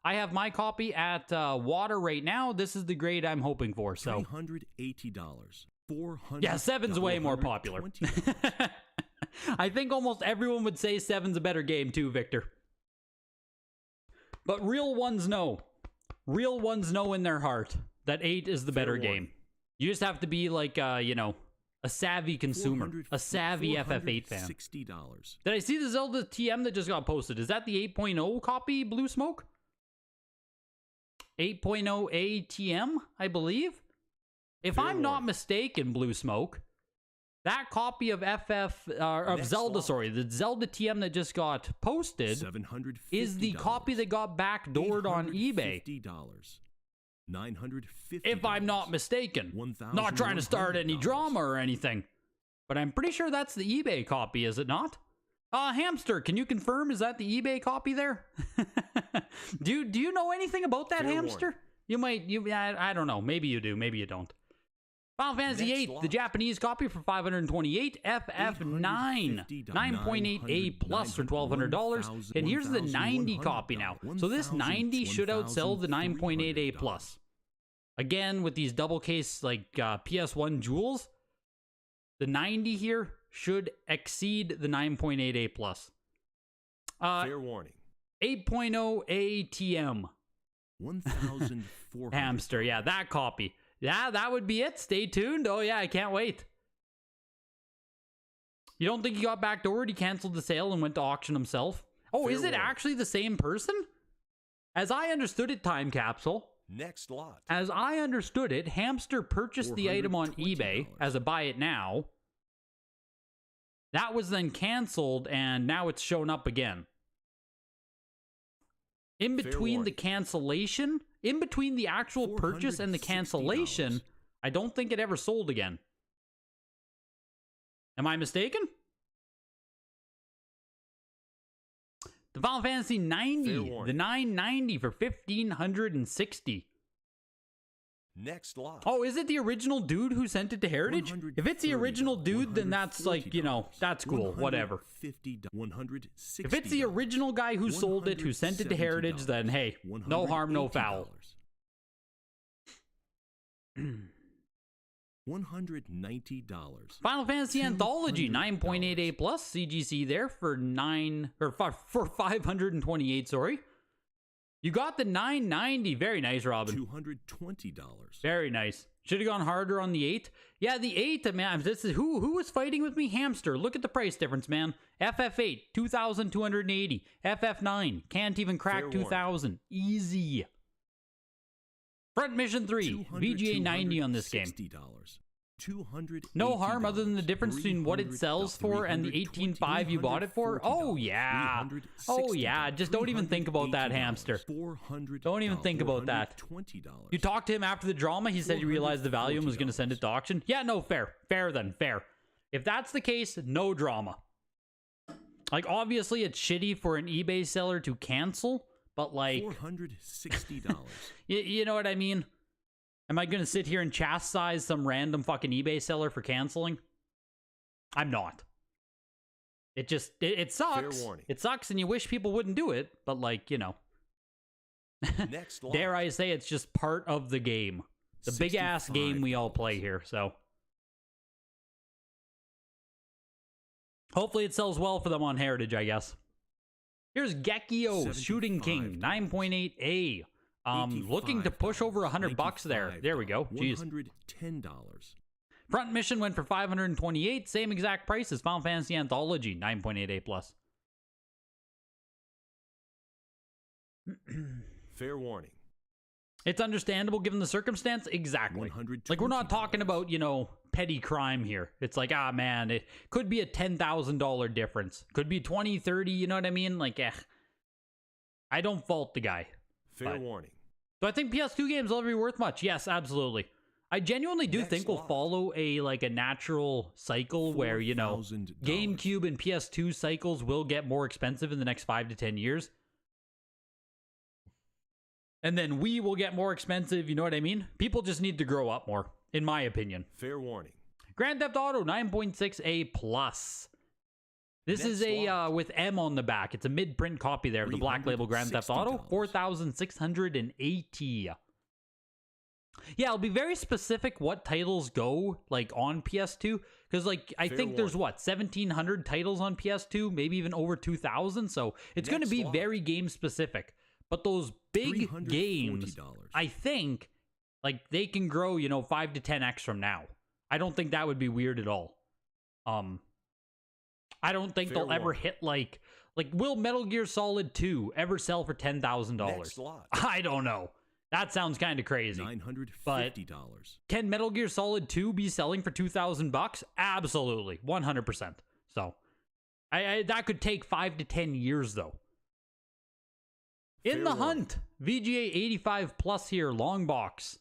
[SPEAKER 1] I have my copy at water right now. This is the grade I'm hoping for. So
[SPEAKER 2] $380. $400.
[SPEAKER 1] Yeah, 7's way more popular. I think almost everyone would say 7's a better game too, Victor. But real ones know. Real ones know in their heart that 8 is the better game. You just have to be like, you know, a savvy consumer, a savvy FF8 fan.
[SPEAKER 2] $60.
[SPEAKER 1] Did I see the Zelda TM that just got posted? Is that the 8.0 copy, Blue Smoke? 8.0 ATM, I believe? If I'm not mistaken, Blue Smoke, that copy of Zelda, sorry, the Zelda TM that just got posted is the copy that got backdoored on eBay.
[SPEAKER 2] $950.
[SPEAKER 1] If I'm not mistaken. Not trying to start any drama or anything. But I'm pretty sure that's the eBay copy, is it not? Hamster, can you confirm? Is that the eBay copy there? Do you know anything about that,
[SPEAKER 2] Fair
[SPEAKER 1] Hamster?
[SPEAKER 2] warning.
[SPEAKER 1] I don't know. Maybe you do. Maybe you don't. Final Fantasy
[SPEAKER 2] Next
[SPEAKER 1] VIII,
[SPEAKER 2] lot.
[SPEAKER 1] the Japanese copy for $528, FF9, 9.8A plus for $1,200, and here's the 90 copy now. So this 90 should outsell the 9.8A plus. Again, with these double case like PS1 jewels, the 90 here should exceed the 9.8A plus.
[SPEAKER 2] Fair warning.
[SPEAKER 1] 8.0 ATM.
[SPEAKER 2] 1,400.
[SPEAKER 1] Hamster, yeah, that copy. Yeah, that would be it. Stay tuned. Oh, yeah, I can't wait. You don't think he got backdoored? He canceled the sale and went to auction himself? Oh,
[SPEAKER 2] Fair
[SPEAKER 1] is it
[SPEAKER 2] warning.
[SPEAKER 1] actually the same person? As I understood it, Time Capsule.
[SPEAKER 2] Next lot.
[SPEAKER 1] As I understood it, Hamster purchased the item on eBay as a buy it now. That was then canceled, and now it's shown up again. In
[SPEAKER 2] Fair
[SPEAKER 1] between the
[SPEAKER 2] warning.
[SPEAKER 1] cancellation, in between the actual purchase and the cancellation,
[SPEAKER 2] $460.
[SPEAKER 1] I don't think it ever sold again. Am I mistaken? The Final Fantasy 90,
[SPEAKER 2] Fair
[SPEAKER 1] the
[SPEAKER 2] warning.
[SPEAKER 1] 990 for $1,560.
[SPEAKER 2] Next lot.
[SPEAKER 1] Oh, is it the original dude who sent it to Heritage? If it's the original dude, then that's like, you know, that's cool, whatever.
[SPEAKER 2] $160.
[SPEAKER 1] If it's the original guy who sold it, who sent it to Heritage, then hey, no harm, no foul.
[SPEAKER 2] $190.
[SPEAKER 1] Final Fantasy Anthology, 9.8A plus CGC there for for 528. Sorry, you got the 990. Very nice, Robin.
[SPEAKER 2] $220.
[SPEAKER 1] Very nice. Should have gone harder on the 8. Yeah, the 8, man. This is who was fighting with me? Hamster. Look at the price difference, man. FF8, 2,280. FF9 can't even crack
[SPEAKER 2] Fair warning.
[SPEAKER 1] 2,000. Easy. Front Mission 3, VGA 90 on this game. No harm other than the difference between what it sells for and the 18.5 you bought it for. Oh yeah. Oh yeah. Just don't even think about that, Hamster. Don't even think about that. You talked to him after the drama. He said he realized the value and was going to send it to auction. Yeah, no, fair. Fair then. Fair. If that's the case, no drama. Like, obviously, it's shitty for an eBay seller to cancel, but like,
[SPEAKER 2] $460.
[SPEAKER 1] you know what I mean? Am I going to sit here and chastise some random fucking eBay seller for canceling? I'm not. It just, it sucks.
[SPEAKER 2] Fair warning.
[SPEAKER 1] It sucks and you wish people wouldn't do it, but like, you know.
[SPEAKER 2] Next lot.
[SPEAKER 1] Dare I say it's just part of the game. The big-ass game we all play here, so. Hopefully it sells well for them on Heritage, I guess. Here's Gekio, Shooting King, 9.8A. Looking to push over $100 there. There we go. Jeez.
[SPEAKER 2] $110.
[SPEAKER 1] Front Mission went for $528. Same exact price as Final Fantasy Anthology, 9.8A plus.
[SPEAKER 2] Fair warning.
[SPEAKER 1] It's understandable given the circumstance. Exactly. Like, we're not talking about, you know, petty crime here. It's like, ah, man, it could be a $10,000 difference. Could be 20, 30, you know what I mean? Like, I don't fault the guy.
[SPEAKER 2] Fair warning.
[SPEAKER 1] Do I think PS2 games will ever be worth much? Yes, absolutely. I genuinely do
[SPEAKER 2] Next
[SPEAKER 1] think we'll
[SPEAKER 2] lot.
[SPEAKER 1] follow a natural cycle where, you know,
[SPEAKER 2] $4,000.
[SPEAKER 1] GameCube and PS2 cycles will get more expensive in the next 5 to 10 years. And then we will get more expensive, you know what I mean? People just need to grow up more, in my opinion.
[SPEAKER 2] Fair warning.
[SPEAKER 1] Grand Theft Auto 9.6A plus. This
[SPEAKER 2] Next
[SPEAKER 1] is a
[SPEAKER 2] lot.
[SPEAKER 1] with M on the back. It's a mid-print copy there of the Black Label Grand Theft Auto. $4,680. Yeah, I'll be very specific what titles go like on PS2 because like I
[SPEAKER 2] Fair
[SPEAKER 1] think there's
[SPEAKER 2] warning.
[SPEAKER 1] what 1,700 titles on PS2, maybe even over 2,000. So it's going to
[SPEAKER 2] Next
[SPEAKER 1] be
[SPEAKER 2] lot.
[SPEAKER 1] very game specific. But those big games,
[SPEAKER 2] $340.
[SPEAKER 1] I think, like they can grow, you know, 5 to 10x from now. I don't think that would be weird at all. I don't think
[SPEAKER 2] Fair
[SPEAKER 1] they'll ever
[SPEAKER 2] warning.
[SPEAKER 1] hit like will Metal Gear Solid 2 ever sell for $10,000?
[SPEAKER 2] Next lot.
[SPEAKER 1] I don't know. That sounds kind of crazy.
[SPEAKER 2] $950.
[SPEAKER 1] Can Metal Gear Solid 2 be selling for $2,000? Absolutely, 100%. So, I that could take 5 to 10 years though. In
[SPEAKER 2] Fair
[SPEAKER 1] the
[SPEAKER 2] warning.
[SPEAKER 1] hunt, VGA 85 plus here, long box.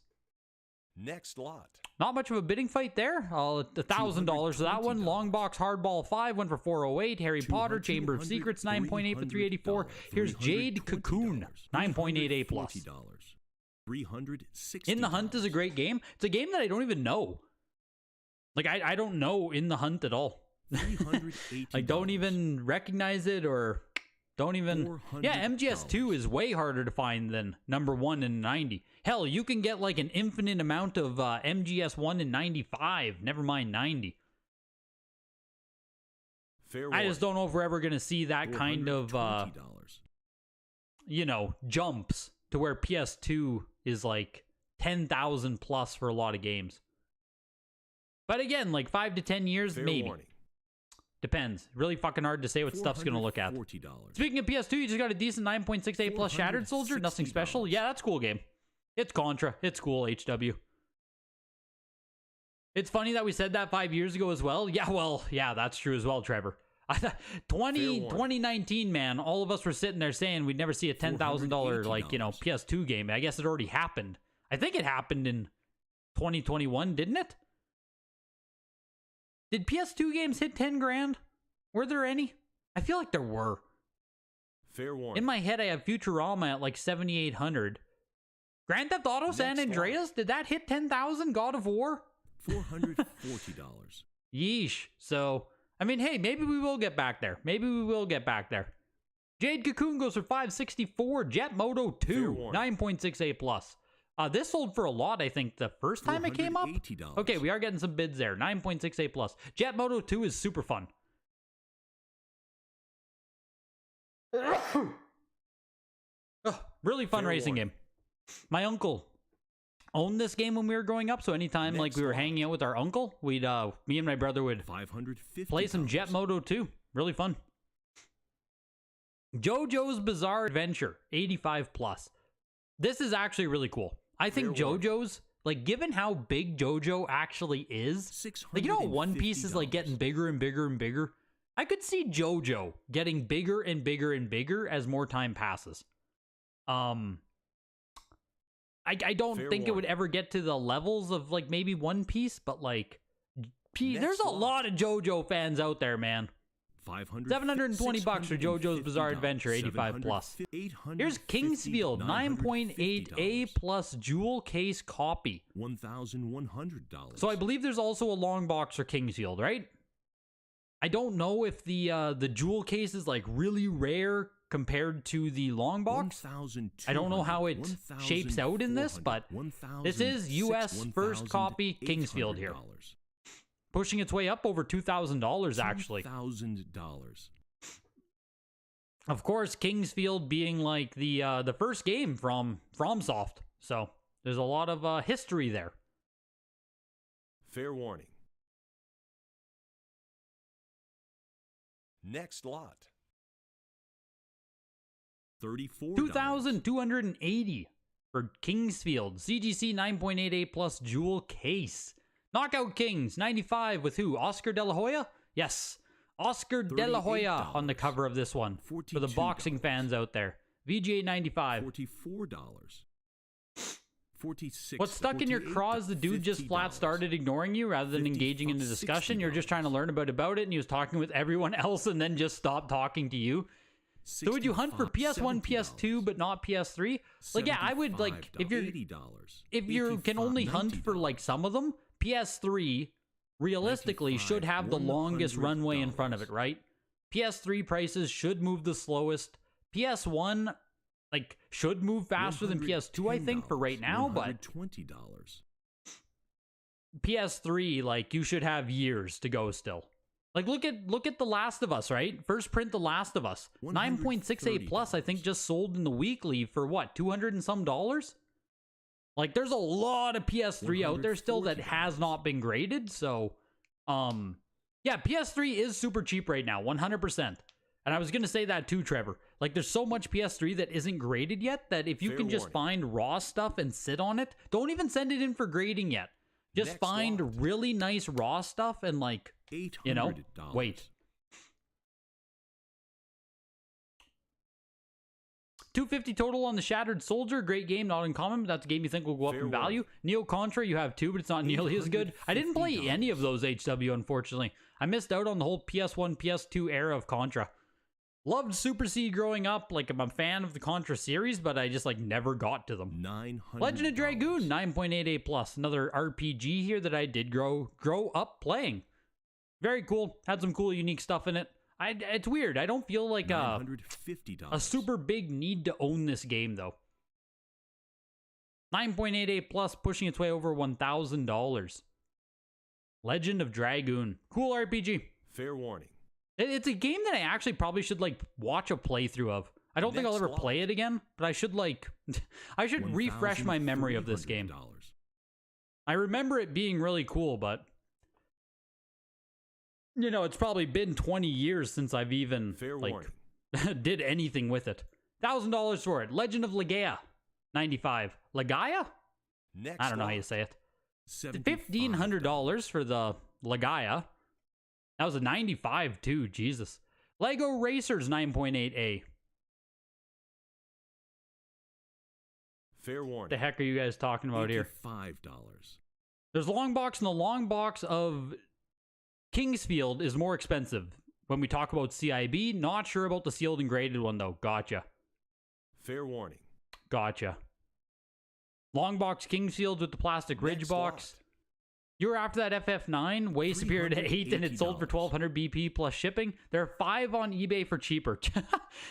[SPEAKER 2] Next lot.
[SPEAKER 1] Not much of a bidding fight there. $1,000 for that one. Long box hardball 5 went for 408. Harry Potter Chamber of Secrets 9.8 for 384. Here's Jade Cocoon 9.88 plus.
[SPEAKER 2] $360.
[SPEAKER 1] In the Hunt is a great game. It's a game that I don't even know. Like I don't know In the Hunt at all. I don't even recognize it or don't even. Yeah, MGS2 is way harder to find than number 1 in 90. Hell, you can get like an infinite amount of MGS1 in 95. Never mind 90. I just don't know if we're ever going to see that kind of, you know, jumps to where PS2 is like 10,000 plus for a lot of games. But again, like 5 to 10 years, maybe. Depends. Really fucking hard to say what stuff's going to look at. Speaking of PS2, you just got a decent 9.68 plus Shattered Soldier. Nothing special. Yeah, that's a cool game. It's Contra. It's cool, HW. It's funny that we said that 5 years ago as well. Yeah, well, yeah, that's true as well, Trevor. 2019, man, all of us were sitting there saying we'd never see a $10,000, like, you know, PS2 game. I guess it already happened. I think it happened in 2021, didn't it? Did PS2 games hit 10 grand? Were there any? I feel like there were.
[SPEAKER 2] Fair warning.
[SPEAKER 1] In my head, I have Futurama at like 7,800. Grand Theft Auto San Andreas? Did that hit 10,000? God of War?
[SPEAKER 2] $440.
[SPEAKER 1] Yeesh. So, I mean, hey, maybe we will get back there. Maybe we will get back there. Jade Cocoon goes for 564. Jet Moto 2, 9.68 plus. This sold for a lot, I think, the first time it came up. Okay, we are getting some bids there. 9.68 plus. Jet Moto 2 is super fun. Really fun racing game. My uncle owned this game when we were growing up, so anytime like we were hanging out with our uncle, we'd me and my brother would play some Jet Moto 2. Really fun. JoJo's Bizarre Adventure, 85 plus. This is actually really cool. I think JoJo's, like, given how big JoJo actually is, like, you know, One Piece is like getting bigger and bigger and bigger. I could see JoJo getting bigger and bigger and bigger as more time passes. I don't think it would ever get to the levels of like maybe One Piece, but like, there's a lot of JoJo fans out there, man. $720 for JoJo's Bizarre Adventure, 85 plus. Here's Kingsfield, 9.8 A plus jewel case copy.
[SPEAKER 2] $1,100.
[SPEAKER 1] So I believe there's also a long box for Kingsfield, right? I don't know if the jewel case is like really rare compared to the long box. I don't know how it shapes out in this, but this is US first copy Kingsfield here. Pushing its way up over $2,000 actually.
[SPEAKER 2] $2,000.
[SPEAKER 1] Of course, Kingsfield being like the first game from FromSoft, so there's a lot of history there.
[SPEAKER 2] Fair warning. Next lot. $34.
[SPEAKER 1] $2,280 for Kingsfield CGC 9.88 plus jewel case. Knockout Kings 95 with who? Oscar De La Hoya? Yes, Oscar De La Hoya on the cover of this one for the boxing fans out there. VGA 95.
[SPEAKER 2] $44. $46.
[SPEAKER 1] What's stuck in your craw is the dude just flat started ignoring you rather than engaging in the discussion. You're just trying to learn about it, and he was talking with everyone else and then just stopped talking to you. So would you hunt for PS1, PS2, but not PS3? Like, yeah, I would, like, if you can only hunt for like some of them, PS3 realistically should have the longest runway in front of it, right? PS3 prices should move the slowest. PS1 like should move faster than PS2, I think, for right now, but
[SPEAKER 2] $20.
[SPEAKER 1] PS3, like, you should have years to go still. Like, look at The Last of Us, right? First print The Last of Us. 9.68 plus, I think, just sold in the weekly for what, $200 and some dollars? Like, there's a lot of PS3 out there still that has not been graded, so, yeah, PS3 is super cheap right now, 100%. And I was gonna say that too, Trevor. Like, there's so much PS3 that isn't graded yet that if you can just find raw stuff and sit on it, don't even send it in for grading yet. Just find really nice raw stuff and, like, you know, wait. 250 total on the Shattered Soldier. Great game, not uncommon, but that's a game you think will go up in value. Neo Contra, you have 2, but it's not nearly as good. I didn't play any of those HW, unfortunately. I missed out on the whole PS1, PS2 era of Contra. Loved Super C growing up. Like, I'm a fan of the Contra series, but I just, like, never got to them. Legend of Dragoon, 9.88 plus. Another RPG here that I did grow up playing. Very cool. Had some cool, unique stuff in it. It's weird. I don't feel like a super big need to own this game, though. 9.88 plus, pushing its way over $1,000. Legend of Dragoon. Cool RPG.
[SPEAKER 2] Fair warning.
[SPEAKER 1] It's a game that I actually probably should, like, watch a playthrough of. I don't think I'll ever play it again, but I should, like, I should refresh my memory of this game. I remember it being really cool, but, you know, it's probably been 20 years since I've even, did anything with it. $1,000 for it. Legend of Legaia, 95. Legaia? I don't know how you say it. $1,500 for the Legaia. That was a 95 too, Jesus. Lego Racers 9.8A.
[SPEAKER 2] Fair warning.
[SPEAKER 1] What the heck are you guys talking about here?
[SPEAKER 2] $5.
[SPEAKER 1] There's long box, and the long box of Kingsfield is more expensive. When we talk about CIB, not sure about the sealed and graded one though. Gotcha.
[SPEAKER 2] Fair warning.
[SPEAKER 1] Gotcha. Long box Kingsfield with the plastic ridge box. You were after that FF9, way superior to 8, and it sold for 1,200 BP plus shipping. There are 5 on eBay for cheaper.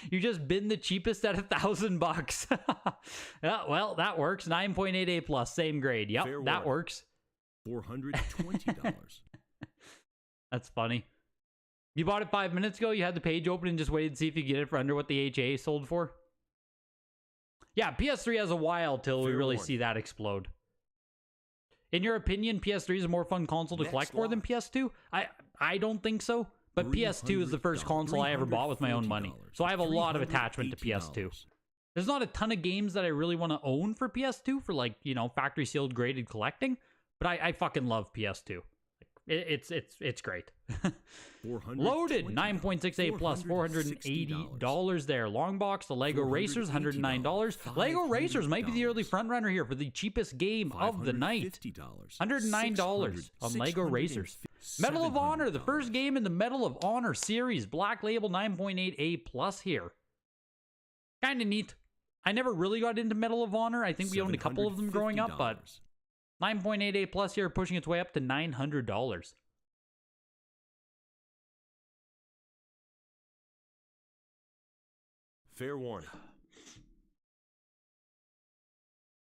[SPEAKER 1] You just bid the cheapest at $1,000. Yeah, well, that works. 9.88 plus, same grade. Yep, that works.
[SPEAKER 2] $420.
[SPEAKER 1] That's funny. You bought it 5 minutes ago. You had the page open and just waited to see if you could get it for under what the HA sold for. Yeah, PS3 has a while till we really see that explode. In your opinion, PS3 is a more fun console to collect for than PS2? I don't think so, but PS2 is the first console I ever bought with my own money, so I have a lot of attachment to PS2. There's not a ton of games that I really want to own for PS2 for, like, you know, factory sealed graded collecting, but I fucking love PS2. It's great. Loaded 9.68 plus, $480 there. Long box, the Lego Racers, $109. Lego Racers might be the early front runner here for the cheapest game of the night. $109 on Lego Racers. Medal of Honor, the first game in the Medal of Honor series. Black Label 9.8A plus here. Kind of neat. I never really got into Medal of Honor. I think we owned a couple of them growing up, but 9.88 plus here, pushing its way up to $900.
[SPEAKER 2] Fair warning.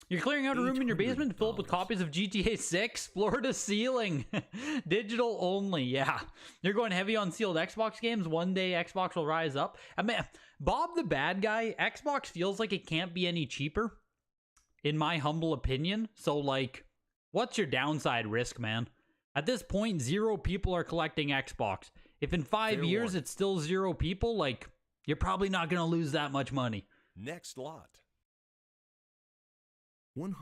[SPEAKER 1] You're clearing out a room in your basement to fill up with copies of GTA 6, floor to ceiling. Digital only, yeah. You're going heavy on sealed Xbox games. One day Xbox will rise up. I mean, Bob the Bad Guy, Xbox feels like it can't be any cheaper, in my humble opinion. So, like, what's your downside risk, man? At this point, 0 people are collecting Xbox. If in 5 years it's still 0 people, like, you're probably not going to lose that much money.
[SPEAKER 2] Next lot.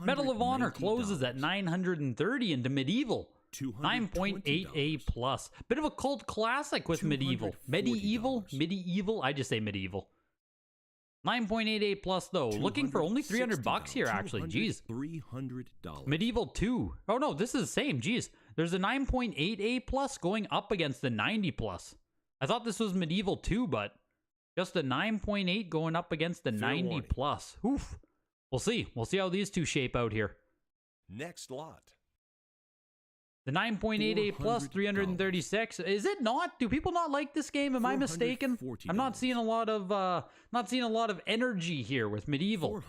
[SPEAKER 1] Medal of Honor closes at $930 into Medieval. 9.8A plus. Bit of a cult classic with Medieval. Medieval. I just say Medieval. 9.88 plus though. Looking for only $300 here actually. Jeez.
[SPEAKER 2] $300.
[SPEAKER 1] Medieval 2. Oh no, this is the same. Jeez. There's a 9.8A plus going up against the 90 plus. I thought this was Medieval 2, but just a 9.8 going up against the 90 plus. Oof. We'll see. We'll see how these two shape out here.
[SPEAKER 2] Next lot.
[SPEAKER 1] The 9.88 plus, 336. Is it not? Do people not like this game? Am I mistaken? I'm not seeing a lot of energy here with Medieval.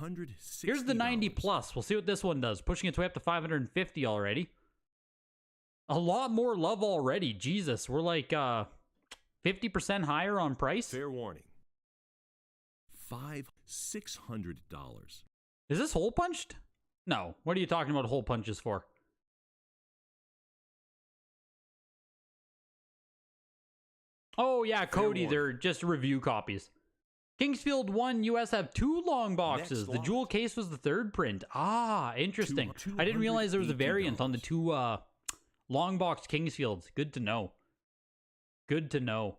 [SPEAKER 1] Here's the 90 plus. We'll see what this one does. Pushing its way up to 550 already. A lot more love already. Jesus, we're like 50% higher on price.
[SPEAKER 2] Fair warning. $600.
[SPEAKER 1] Is this hole punched? No. What are you talking about hole punches for? Oh, yeah, Cody, they're just review copies. Kingsfield 1 US have 2 long boxes. The jewel case was the 3rd print. Ah, interesting. I didn't realize there was a variant on the 2 long box Kingsfields. Good to know. Good to know.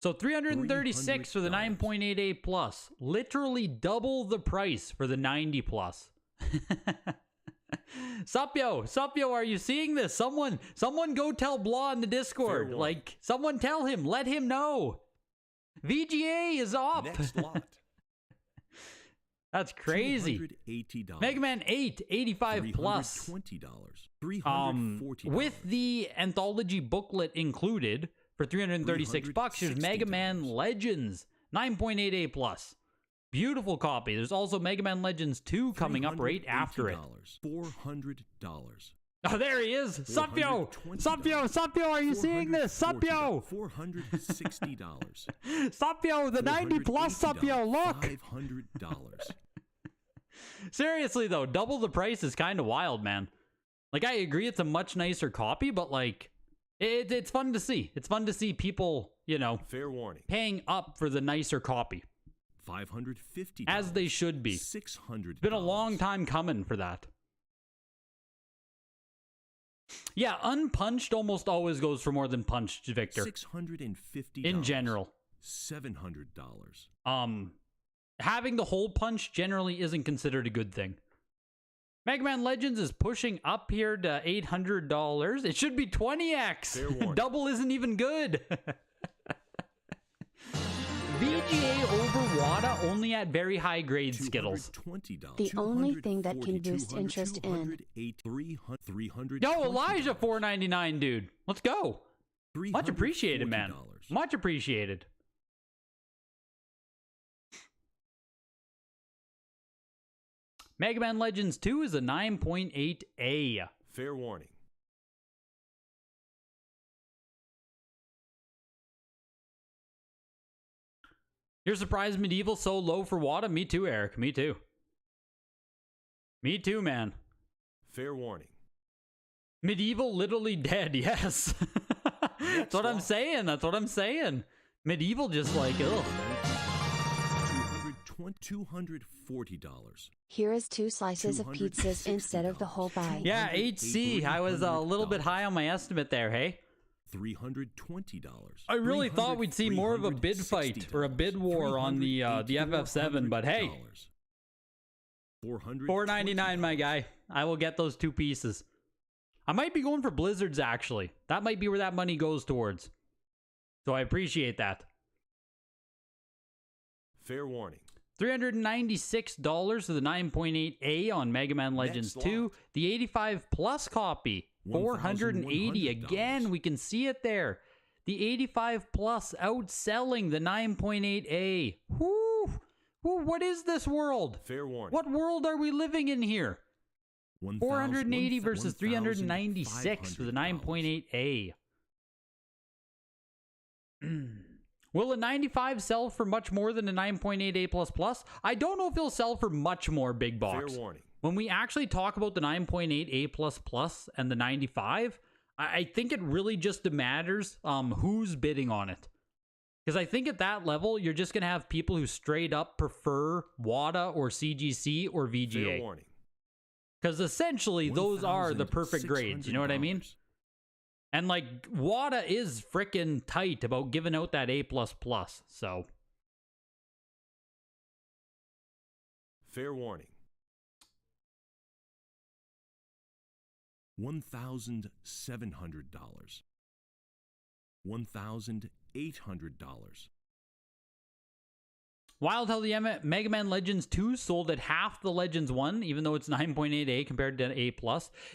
[SPEAKER 1] So $336 for the 9.88 plus. Literally double the price for the 90 plus. Supyo, are you seeing this? Someone go tell Blah in the Discord. Like, someone tell him, let him know. VGA is up.
[SPEAKER 2] Next lot.
[SPEAKER 1] That's crazy.
[SPEAKER 2] $280.
[SPEAKER 1] Mega Man 8, 85 plus.
[SPEAKER 2] $320. $340.
[SPEAKER 1] With the anthology booklet included for $336, there's Mega Man Legends 9.88 plus. Beautiful copy. There's also Mega Man Legends 2 coming up right after it.
[SPEAKER 2] $400.
[SPEAKER 1] Oh, there he is. Supyo, are you seeing this? Supyo.
[SPEAKER 2] $460.
[SPEAKER 1] Supyo, the 90 plus Supyo, look.
[SPEAKER 2] $500.
[SPEAKER 1] Seriously though, double the price is kind of wild, man. Like, I agree it's a much nicer copy, but like, it's fun to see. It's fun to see people, you know,
[SPEAKER 2] Fair warning.
[SPEAKER 1] paying up for the nicer copy.
[SPEAKER 2] $550.
[SPEAKER 1] As they should be.
[SPEAKER 2] $600.
[SPEAKER 1] It's been a long time coming for that. Yeah, unpunched almost always goes for more than punched, Victor.
[SPEAKER 2] $650.
[SPEAKER 1] In general.
[SPEAKER 2] $700.
[SPEAKER 1] Having the hole punch generally isn't considered a good thing. Mega Man Legends is pushing up here to $800. It should be 20x. Double isn't even good. VGA over WADA only at very high grade Skittles.
[SPEAKER 3] The only thing that can boost interest in.
[SPEAKER 1] Yo, Elijah, $4.99, dude. Let's go. Much appreciated, man. Much appreciated. Mega Man Legends 2 is a 9.8A.
[SPEAKER 2] Fair warning.
[SPEAKER 1] You're surprised Medieval so low for WADA? Me too, Eric. Me too. Me too, man.
[SPEAKER 2] Fair warning.
[SPEAKER 1] Medieval literally dead, yes. That's what I'm saying. That's what I'm saying. Medieval just like, ugh.
[SPEAKER 2] $240.
[SPEAKER 3] Here is 2 slices of pizzas instead of the whole bite.
[SPEAKER 1] Yeah, HC. I was a little bit high on my estimate there, hey?
[SPEAKER 2] $320.
[SPEAKER 1] I really thought we'd see more of a bid fight or a bid war on the FF7, but hey. $4.99, my guy. I will get those 2 pieces. I might be going for Blizzards, actually. That might be where that money goes towards. So I appreciate that.
[SPEAKER 2] Fair warning.
[SPEAKER 1] $396 for the 9.8A on Mega Man Legends 2. The 85 plus copy. $480 again. We can see it there. The 85 plus outselling the 9.8A. Whoo! Whoo! What is this world?
[SPEAKER 2] Fair warning.
[SPEAKER 1] What world are we living in here? 480 versus 396 for the 9.8A. Will a 95 sell for much more than a 9.8A++? I don't know if it'll sell for much more, big box.
[SPEAKER 2] Fair warning.
[SPEAKER 1] When we actually talk about the 9.8A++ and the 95, I think it really just matters who's bidding on it. Because I think at that level, you're just going to have people who straight up prefer WADA or CGC or VGA.
[SPEAKER 2] Fair warning.
[SPEAKER 1] Because essentially, those are the perfect grades. You know what I mean? And like, WADA is freaking tight about giving out that A++. So.
[SPEAKER 2] Fair warning. $1,700. $1,800.
[SPEAKER 1] Wild how the Mega Man Legends 2 sold at half the Legends 1, even though it's 9.8A compared to A+.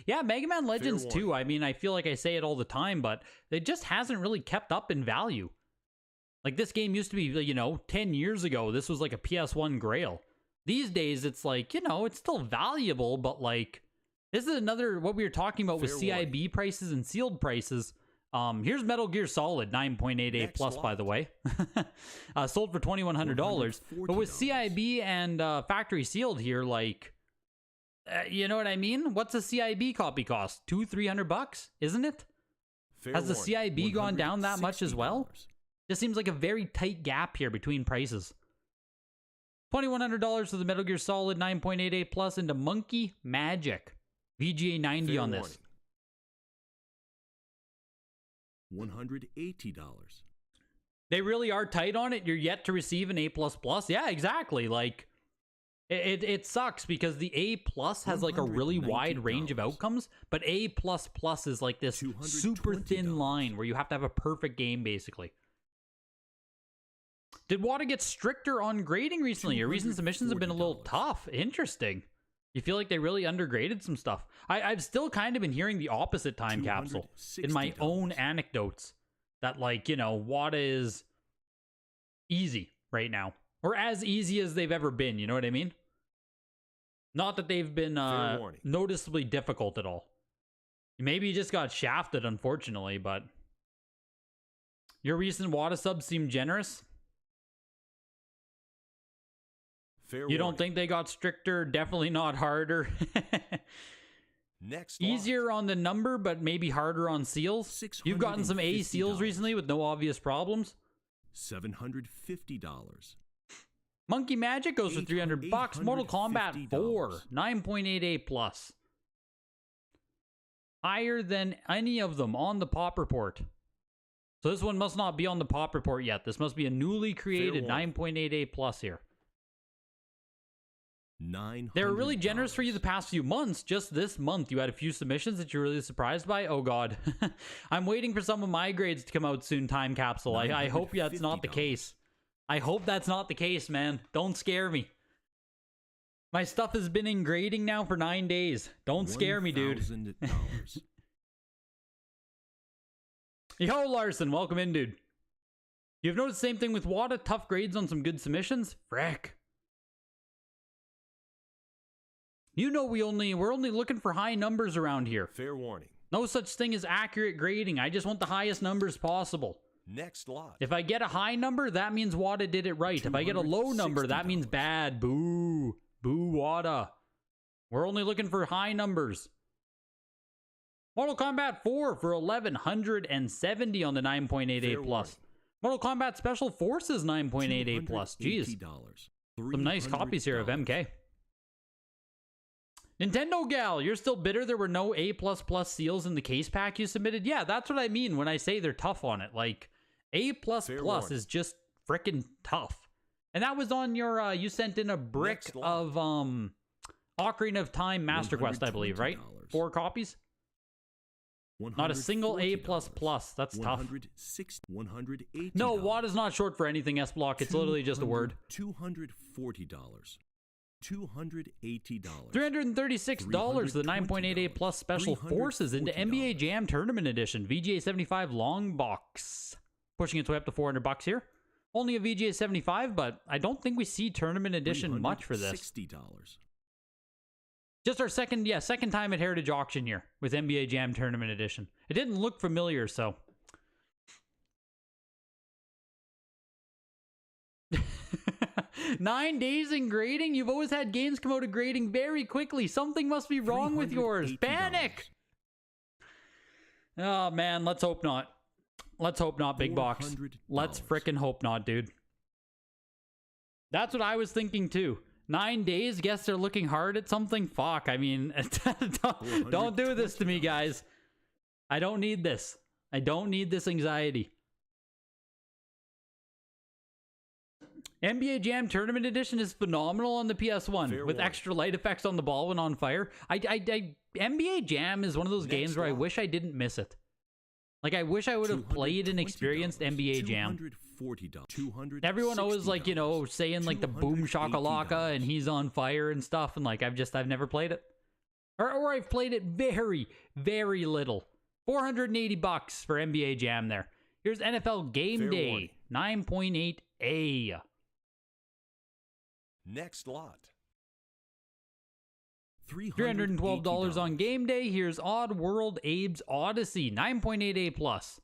[SPEAKER 1] Yeah, Mega Man Legends 2, I mean, I feel like I say it all the time, but it just hasn't really kept up in value. Like, this game used to be, you know, 10 years ago, this was like a PS1 Grail. These days, it's like, you know, it's still valuable, but like, this is another, what we were talking about with CIB prices and sealed prices. Here's Metal Gear Solid 9.8A plus, by the way. Sold for $2,100. But with CIB and factory sealed here, like, you know what I mean? What's a CIB copy cost? $200-300, isn't it? Has the CIB gone down that much as well? Just seems like a very tight gap here between prices. $2,100 for the Metal Gear Solid 9.8A plus into Monkey Magic. VGA 90 on this.
[SPEAKER 2] $180.
[SPEAKER 1] They really are tight on it. You're yet to receive an A++. Yeah, exactly. Like, it sucks because the A+ has like a really wide range of outcomes, but A++ is like this super thin line where you have to have a perfect game, basically. Did WADA get stricter on grading recently? Your recent submissions have been a little tough. Interesting. You feel like they really undergraded some stuff. I've still kind of been hearing the opposite time capsule in my own anecdotes. That, like, you know, WADA is easy right now. Or as easy as they've ever been, you know what I mean? Not that they've been noticeably difficult at all. Maybe you just got shafted, unfortunately, but... Your recent WADA subs seem generous. You don't think they got stricter? Definitely not harder.
[SPEAKER 2] Next
[SPEAKER 1] Easier on the number, but maybe harder on seals. You've gotten some A seals recently with no obvious problems.
[SPEAKER 2] $750.
[SPEAKER 1] Monkey Magic goes for $300. Mortal Kombat 4, 9.88 plus. Higher than any of them on the pop report. So this one must not be on the pop report yet. This must be a newly created 9.88 plus here. They were really generous for you the past few months. Just this month, you had a few submissions that you're really surprised by. Oh, God. I'm waiting for some of my grades to come out soon, time capsule. I hope that's not the case. I hope that's not the case, man. Don't scare me. My stuff has been in grading now for 9 days. Don't scare me, dude. Yo, Larson. Welcome in, dude. You've noticed the same thing with WADA? Tough grades on some good submissions? Frick. You know we're only looking for high numbers around here.
[SPEAKER 2] Fair warning.
[SPEAKER 1] No such thing as accurate grading. I just want the highest numbers possible.
[SPEAKER 2] Next lot.
[SPEAKER 1] If I get a high number, that means WADA did it right. If I get a low number, that means bad. Boo. Boo WADA. We're only looking for high numbers. Mortal Kombat 4 for 1,170 on the 9.88 plus. Mortal Kombat Special Forces 9.88 plus. Jeez. Some nice copies here of MK. Nintendo Gal, you're still bitter there were no A++ seals in the case pack you submitted? Yeah, that's what I mean when I say they're tough on it. Like, A++ is just freaking tough. And that was on your, you sent in a brick of, Ocarina of Time Master Quest, I believe, right? 4 copies? Not a single A++. That's tough. No, WAD is not short for anything, S-Block. It's literally just a word.
[SPEAKER 2] $240. $280.
[SPEAKER 1] $336, the 9.88 plus Special Forces into NBA Jam Tournament Edition. VGA 75 long box. Pushing its way up to $400 here. Only a VGA 75, but I don't think we see Tournament Edition much for this.
[SPEAKER 2] $60.
[SPEAKER 1] Just our second time at Heritage Auction here with NBA Jam Tournament Edition. It didn't look familiar, so... 9 days in grading? You've always had games come out of grading very quickly. Something must be wrong with yours. Panic! Oh, man. Let's hope not. Let's hope not, Big Box. Let's frickin' hope not, dude. That's what I was thinking, too. 9 days? Guess they're looking hard at something? Fuck. I mean, don't do this to me, guys. I don't need this. I don't need this anxiety. NBA Jam Tournament Edition is phenomenal on the PS1 with extra light effects on the ball when on fire. NBA Jam is one of those games where I wish I didn't miss it. Like, I wish I would have played and experienced NBA Jam. Everyone always, like, you know, saying, like, the boom shakalaka and he's on fire and stuff, and, like, I've never played it. Or I've played it very, very little. $480 for NBA Jam there. Here's NFL Game Day, 9.8A.
[SPEAKER 2] Next lot.
[SPEAKER 1] $312 on game day. Here's Odd World Abe's Odyssey, 9.88 plus.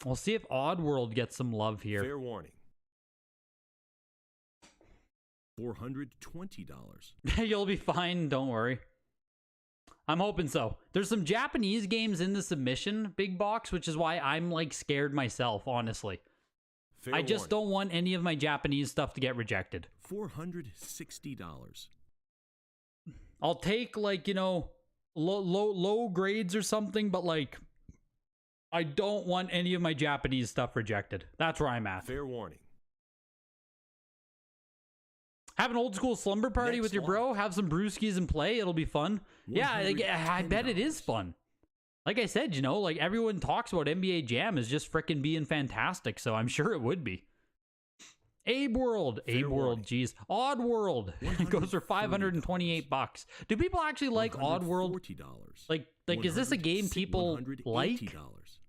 [SPEAKER 1] We'll see if Odd World gets some love here.
[SPEAKER 2] Fair warning. $420.
[SPEAKER 1] You'll be fine, don't worry. I'm hoping so. There's some Japanese games in the submission, Big Box, which is why I'm, like, scared myself, honestly. I just don't want any of my Japanese stuff to get rejected.
[SPEAKER 2] $460.
[SPEAKER 1] I'll take, like, you know, low grades or something, but, like, I don't want any of my Japanese stuff rejected. That's where I'm at.
[SPEAKER 2] Fair warning.
[SPEAKER 1] Have an old school slumber party with your bro. Have some brewskis and play. It'll be fun. Yeah, I bet it is fun. Like I said, you know, like everyone talks about NBA Jam is just frickin' being fantastic, so I'm sure it would be. Abe World, jeez. Odd World goes for $528. Do people actually like Odd World? Like is this a game people like?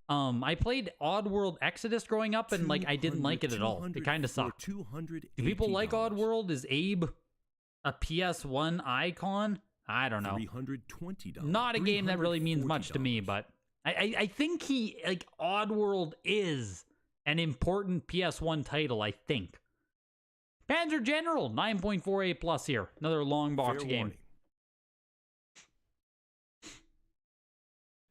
[SPEAKER 1] I played Odd World Exodus growing up, and like I didn't like it at all. It kind of sucked. Do people like Odd World? Is Abe a PS1 icon? I don't know. Not a game that really means much to me, but I think Odd World is an important PS1 title, I think. Panzer General, 9.48 plus here. Another long box game.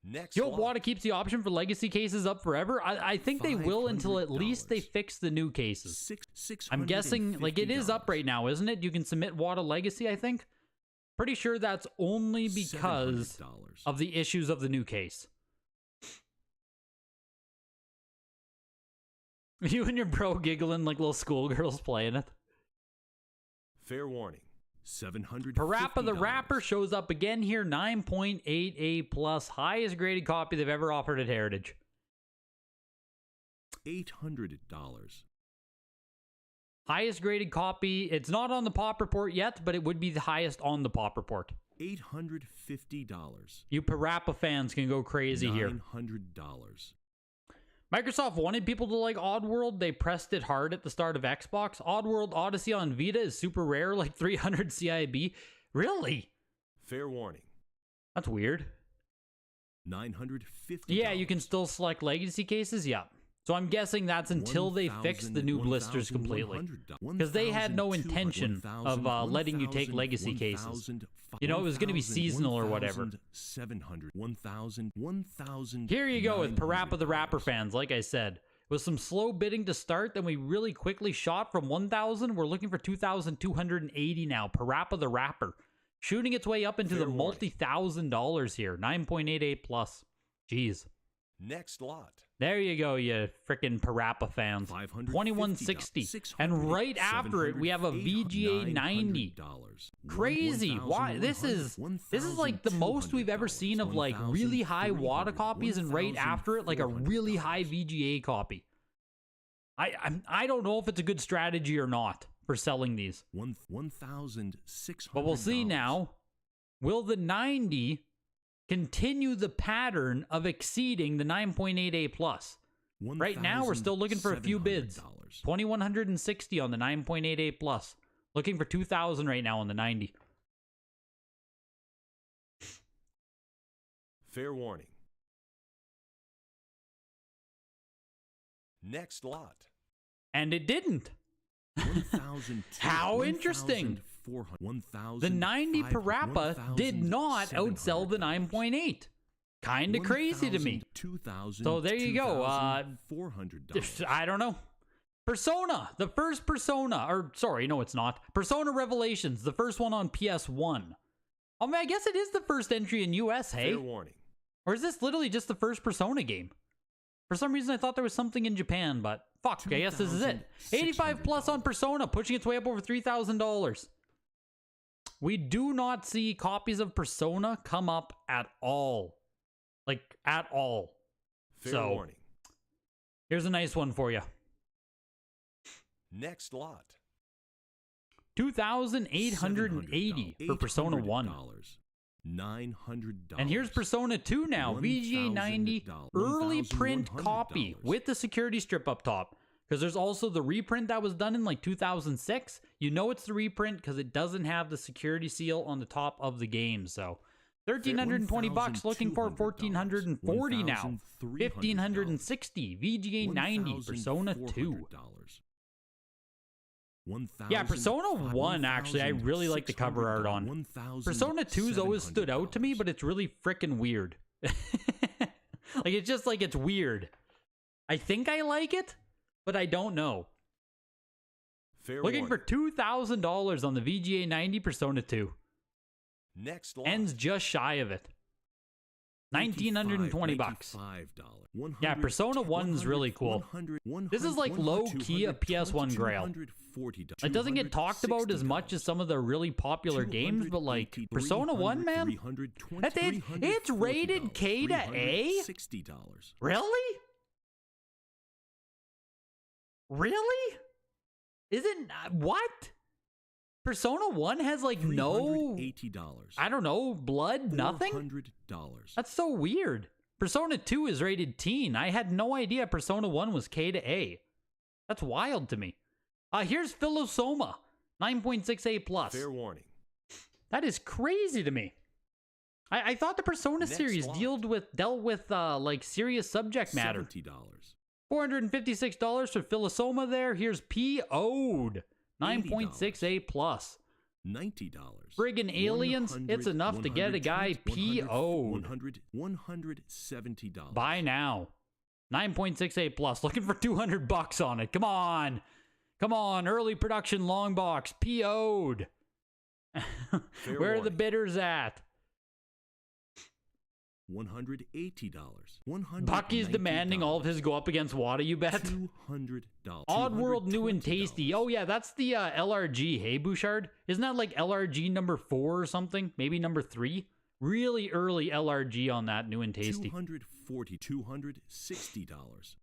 [SPEAKER 2] Next,
[SPEAKER 1] you hope WATA keeps the option for legacy cases up forever? I think they will until at least they fix the new cases. I'm guessing, like, it is up right now, isn't it? You can submit WATA legacy, I think. Pretty sure that's only because of the issues of the new case. You and your bro giggling like little schoolgirls playing it.
[SPEAKER 2] Fair warning. $750.
[SPEAKER 1] Parappa the Rapper shows up again here. 9.88 plus. Highest graded copy they've ever offered at Heritage.
[SPEAKER 2] $800.
[SPEAKER 1] Highest graded copy. It's not on the pop report yet, but it would be the highest on the pop report.
[SPEAKER 2] $850.
[SPEAKER 1] You Parappa fans can go crazy here.
[SPEAKER 2] $900.
[SPEAKER 1] Microsoft wanted people to like Oddworld. They pressed it hard at the start of Xbox. Oddworld Odyssey on Vita is super rare, like 300 CIB. Really?
[SPEAKER 2] Fair warning.
[SPEAKER 1] That's weird.
[SPEAKER 2] $950.
[SPEAKER 1] Yeah, you can still select legacy cases. Yeah. So I'm guessing that's until they fix the new blisters completely. Because they had no intention of letting you take legacy cases. You know, it was going to be seasonal or whatever. Here you go with Parappa the Rapper fans, like I said. With some slow bidding to start, then we really quickly shot from 1,000. We're looking for 2,280 now. Parappa the Rapper. Shooting its way up into the multi-$1,000 here. 9.88 plus. Jeez.
[SPEAKER 2] Next lot.
[SPEAKER 1] There you go, you frickin' Parappa fans. 2160. And right after it, we have a VGA 90. Crazy. Why? This is like the most we've ever seen of like really high WATA copies, and right after it, like a really high VGA copy. I don't know if it's a good strategy or not for selling these.
[SPEAKER 2] $1,600.
[SPEAKER 1] But we'll see now. Will the 90 continue the pattern of exceeding the 9.88 plus? Right now, we're still looking for a few bids. 2,160 on the 9.88 plus. Looking for 2,000 right now on the 90.
[SPEAKER 2] Fair warning. Next lot.
[SPEAKER 1] And it didn't. How interesting. The 90 Parappa did not outsell the 9.8. Kind of crazy to me. So there you go. I don't know. Persona, the first Persona, or sorry, no, it's not. Persona Revelations, the first one on PS1. I mean, I guess it is the first entry in US, hey?
[SPEAKER 2] Fair warning.
[SPEAKER 1] Or is this literally just the first Persona game? For some reason, I thought there was something in Japan, but fuck, I guess this is it. 85 plus on Persona, pushing its way up over $3,000. We do not see copies of Persona come up at all. Like, at all.
[SPEAKER 2] Fair warning.
[SPEAKER 1] Here's a nice one for you.
[SPEAKER 2] Next lot.
[SPEAKER 1] 2,880 for Persona 1.
[SPEAKER 2] $900.
[SPEAKER 1] And here's Persona 2 now. VGA 90 early print copy with the security strip up top. Because there's also the reprint that was done in like 2006. You know it's the reprint because it doesn't have the security seal on the top of the game. So $1,320, looking for $1,440 now. $1,560. VGA 90 Persona 2. Yeah, Persona 1, actually, I really like the cover art on. Persona 2's always stood out to me, but it's really freaking weird. Like, it's just like, it's weird. I think I like it, but I don't know. Looking for $2,000 on the VGA 90 Persona 2.
[SPEAKER 2] Next lot.
[SPEAKER 1] Ends just shy of it. $1,920 bucks. Yeah, Persona 1's really cool. This is like low-key a PS1 Grail. It doesn't get talked about as much as some of the really popular games, but like Persona 1, man, it's rated K to A? Really? Really? Isn't what? Persona 1 has like no, I don't know, blood, nothing? That's so weird. Persona 2 is rated teen. I had no idea Persona 1 was K to A. That's wild to me. Here's Philosoma, 9.68 plus.
[SPEAKER 2] Fair warning. That
[SPEAKER 1] is crazy to me. I thought the Persona series dealt with like serious subject matter.
[SPEAKER 2] $70.
[SPEAKER 1] $456 for Philosoma there. Here's P.O.'d, 9.68 plus.
[SPEAKER 2] $90.
[SPEAKER 1] Friggin' aliens, it's enough to get a guy P.O.'d.
[SPEAKER 2] $170.
[SPEAKER 1] Buy now. 9.68 plus. Looking for $200 on it. Come on. Come on. Early production long box. P.O.'d. Where are the bidders at?
[SPEAKER 2] $180.
[SPEAKER 1] Bucky's demanding all of his go up against Wada, you bet.
[SPEAKER 2] $200.
[SPEAKER 1] Oddworld New and Tasty. Oh yeah, that's the LRG. Hey, Bouchard? Isn't that like LRG number 4 or something? Maybe number 3? Really early LRG on that New and Tasty.
[SPEAKER 2] $260.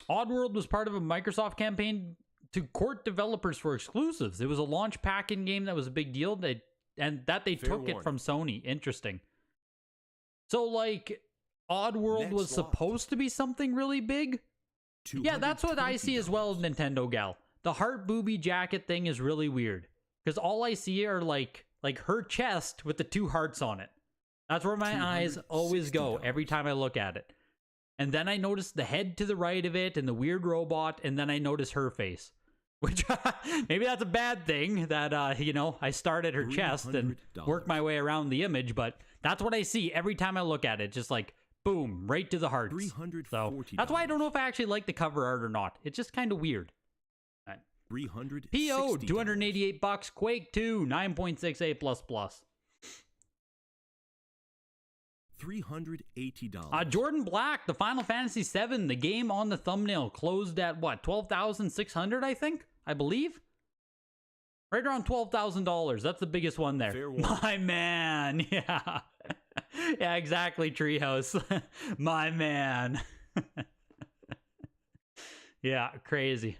[SPEAKER 1] Oddworld was part of a Microsoft campaign to court developers for exclusives. It was a launch pack in game that was a big deal. They took it from Sony. Interesting. So, like, Oddworld was supposed to be something really big? Yeah, that's what I see as well, Nintendo gal. The heart booby jacket thing is really weird. Because all I see are, like her chest with the 2 hearts on it. That's where my eyes always go every time I look at it. And then I notice the head to the right of it and the weird robot, and then I notice her face. Which, maybe that's a bad thing that, you know, I start at her chest and work my way around the image, but that's what I see every time I look at it. Just like, boom, right to the hearts. So that's why I don't know if I actually like the cover art or not. It's just kind of weird. Right. P.O. $288. Quake 2, 9.68 plus plus.
[SPEAKER 2] $380.
[SPEAKER 1] Jordan Black, the Final Fantasy VII, the game on the thumbnail closed at what, 12,600, I believe? Right around $12,000. That's the biggest one there. My man. Yeah. Yeah, exactly, Treehouse. My man. Yeah, crazy.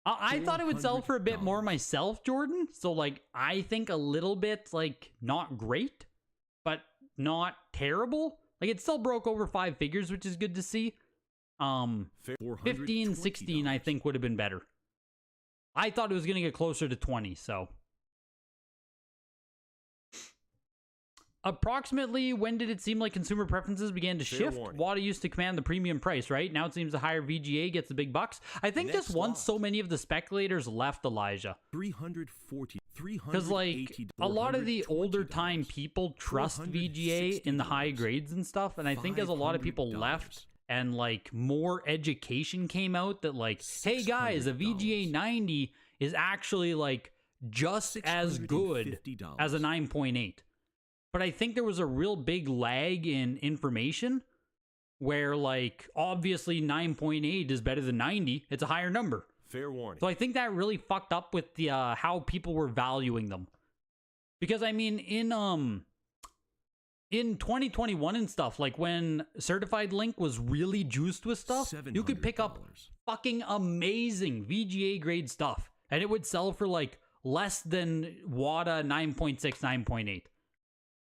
[SPEAKER 1] I thought it would sell for a bit more myself, Jordan. So, like, I think a little bit, like, not great, but not terrible. Like, it still broke over 5 figures, which is good to see. 15, 16, I think, would have been better. I thought it was going to get closer to 20, so. Approximately, when did it seem like consumer preferences began to shift? Wada used to command the premium price, right? Now it seems the higher VGA gets the big bucks. I think just once so many of the speculators left, Elijah. Because, like, a lot of the older time people trust VGA in the high grades and stuff, and I think as a lot of people left and, like, more education came out that, like, hey guys, a VGA 90 is actually, like, just as good as a 9.8. But I think there was a real big lag in information where, like, obviously 9.8 is better than 90. It's a higher number.
[SPEAKER 2] Fair warning.
[SPEAKER 1] So I think that really fucked up with the how people were valuing them. Because, I mean, in 2021 and stuff, like when Certified Link was really juiced with stuff, you could pick up fucking amazing VGA grade stuff. And it would sell for, like, less than WADA 9.6, 9.8.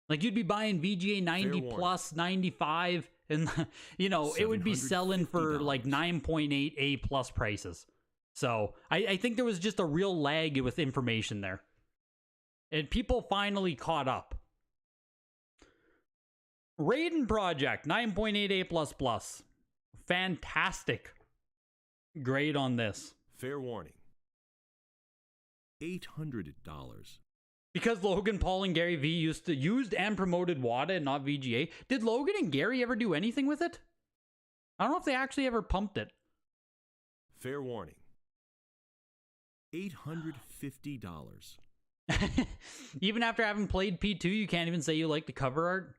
[SPEAKER 1] Like, you'd be buying VGA 90 plus, 95, and, you know, it would be selling for, like, 9.8 A plus prices. So, I think there was just a real lag with information there. And people finally caught up. Raiden Project, 9.8 A plus plus. Fantastic grade on this.
[SPEAKER 2] Fair warning. $800.
[SPEAKER 1] Because Logan Paul and Gary V used and promoted WADA and not VGA. Did Logan and Gary ever do anything with it? I don't know if they actually ever pumped it.
[SPEAKER 2] Fair warning. $850.
[SPEAKER 1] Even after having played P2, you can't even say you like the cover art.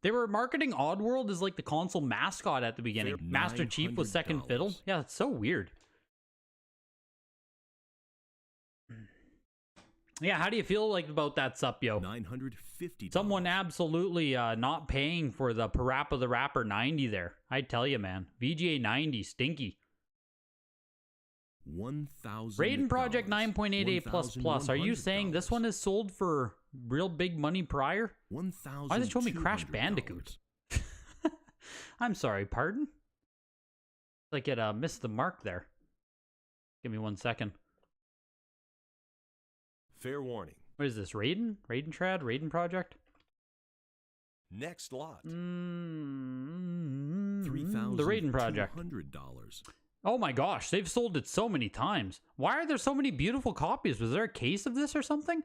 [SPEAKER 1] They were marketing Oddworld as like the console mascot at the beginning. Master Chief was second fiddle. Yeah, it's so weird. Yeah, how do you feel like about that, Supyo?
[SPEAKER 2] $950.
[SPEAKER 1] Someone absolutely not paying for the Parappa the Rapper 90 there. I tell you, man. VGA 90, stinky.
[SPEAKER 2] $1,000.
[SPEAKER 1] Raiden Project 9.88++. Are you saying this one is sold for real big money prior? Why does it show me Crash Bandicoot? I'm sorry, pardon? Like it missed the mark there. Give me 1 second.
[SPEAKER 2] Fair warning.
[SPEAKER 1] What is this? Raiden? Raiden Trad? Raiden Project?
[SPEAKER 2] Next lot.
[SPEAKER 1] The Raiden Project.
[SPEAKER 2] $3,200.
[SPEAKER 1] Oh my gosh, they've sold it so many times. Why are there so many beautiful copies? Was there a case of this or something?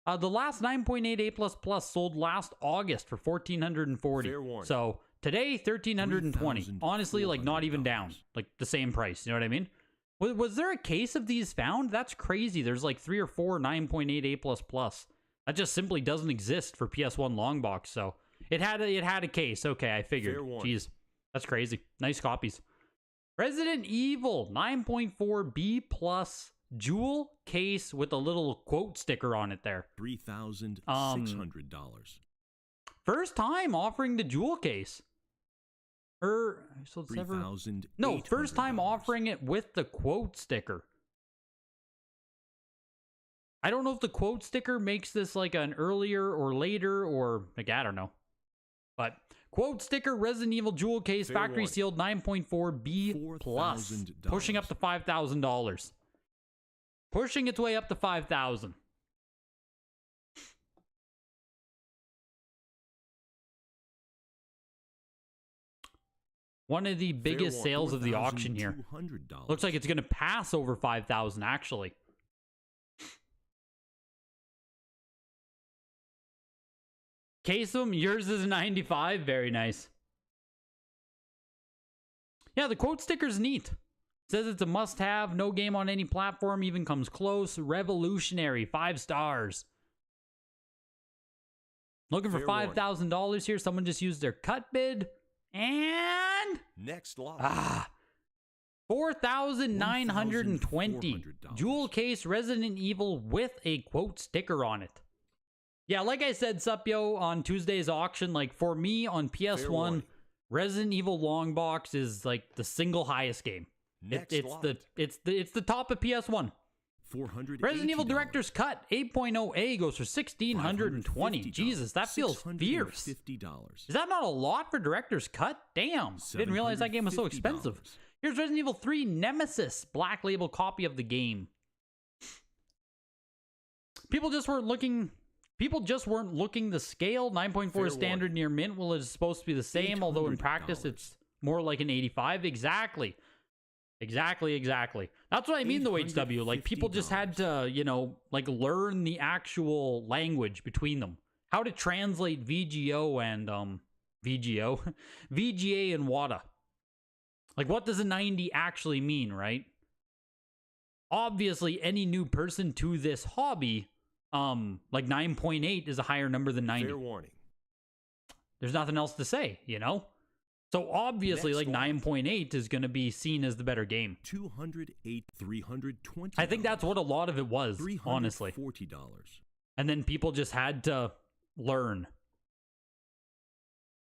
[SPEAKER 1] The last 9.88++ sold last August for $1,440. So today, $1,320. Honestly, like not even down. Like the same price. You know what I mean? Was there a case of these found? That's crazy. There's like 3 or 4 9.88++. That just simply doesn't exist for PS1 long box. So it had a case. Okay, I figured. Jeez, that's crazy. Nice copies. Resident Evil 9.4B+ jewel case with a little quote sticker on it there.
[SPEAKER 2] $3,600.
[SPEAKER 1] First time offering the jewel case. So it's never... No, first time offering it with the quote sticker. I don't know if the quote sticker makes this like an earlier or later or like, I don't know. But quote sticker Resident Evil jewel case factory sealed 9.4B+, pushing up to $5,000. Pushing its way up to $5,000. One of the biggest sales of the auction here. Looks like it's going to pass over 5,000 actually. Case them, yours is 95. Very nice. Yeah, the quote sticker's neat. Says it's a must-have. No game on any platform even comes close. Revolutionary. 5 stars. Looking for $5,000 here. Someone just used their cut bid. And
[SPEAKER 2] next lot.
[SPEAKER 1] $4,920. Jewel case Resident Evil with a quote sticker on it. Yeah, like I said, Supyo, on Tuesday's auction, like for me on PS1, Resident Evil long box is like the single highest game. It's the top of PS1. Resident Evil Director's Cut 8.0A goes for $1,620. Jesus, that feels fierce. Is that not a lot for Director's Cut? Damn, didn't realize that game was so expensive. Here's Resident Evil 3 Nemesis, black label copy of the game. People just weren't looking the scale. 9.4 standard near mint. Well, it's supposed to be the same, although in practice it's more like an 85. Exactly. That's what I mean, though, HW. Like, people just had to, you know, like, learn the actual language between them. How to translate VGO and, VGA and WADA. Like, what does a 90 actually mean, right? Obviously, any new person to this hobby, like 9.8 is a higher number than 90.
[SPEAKER 2] Fair warning.
[SPEAKER 1] There's nothing else to say, you know? So obviously, like 9.8 is going to be seen as the better game.
[SPEAKER 2] $208,320.
[SPEAKER 1] I think that's what a lot of it was, honestly.
[SPEAKER 2] $340.
[SPEAKER 1] And then people just had to learn.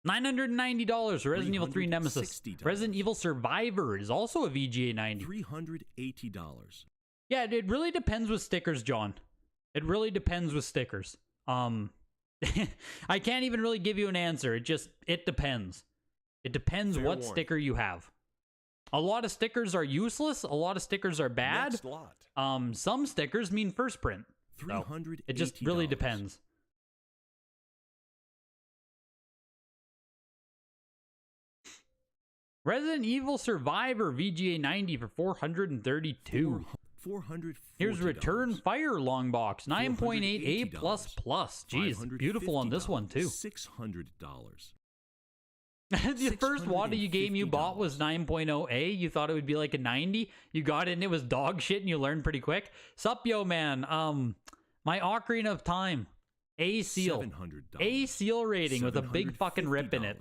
[SPEAKER 1] $990 for Resident Evil 3 Nemesis. Resident Evil Survivor is also a VGA 90.
[SPEAKER 2] $380.
[SPEAKER 1] Yeah, it really depends with stickers, John. It really depends with stickers. I can't even really give you an answer. It depends. It depends what sticker you have. A lot of stickers are useless. A lot of stickers are bad. Some stickers mean first print. So it just really depends. Resident Evil Survivor VGA 90 for $432. Here's Return Fire long box 9.8 A++. Jeez, beautiful on this one too.
[SPEAKER 2] $600.
[SPEAKER 1] The first Wada game you bought was 9.0A. You thought it would be like a 90. You got it and it was dog shit and you learned pretty quick. Sup, yo, man. My Ocarina of Time. A seal. A seal rating with a big fucking rip in it.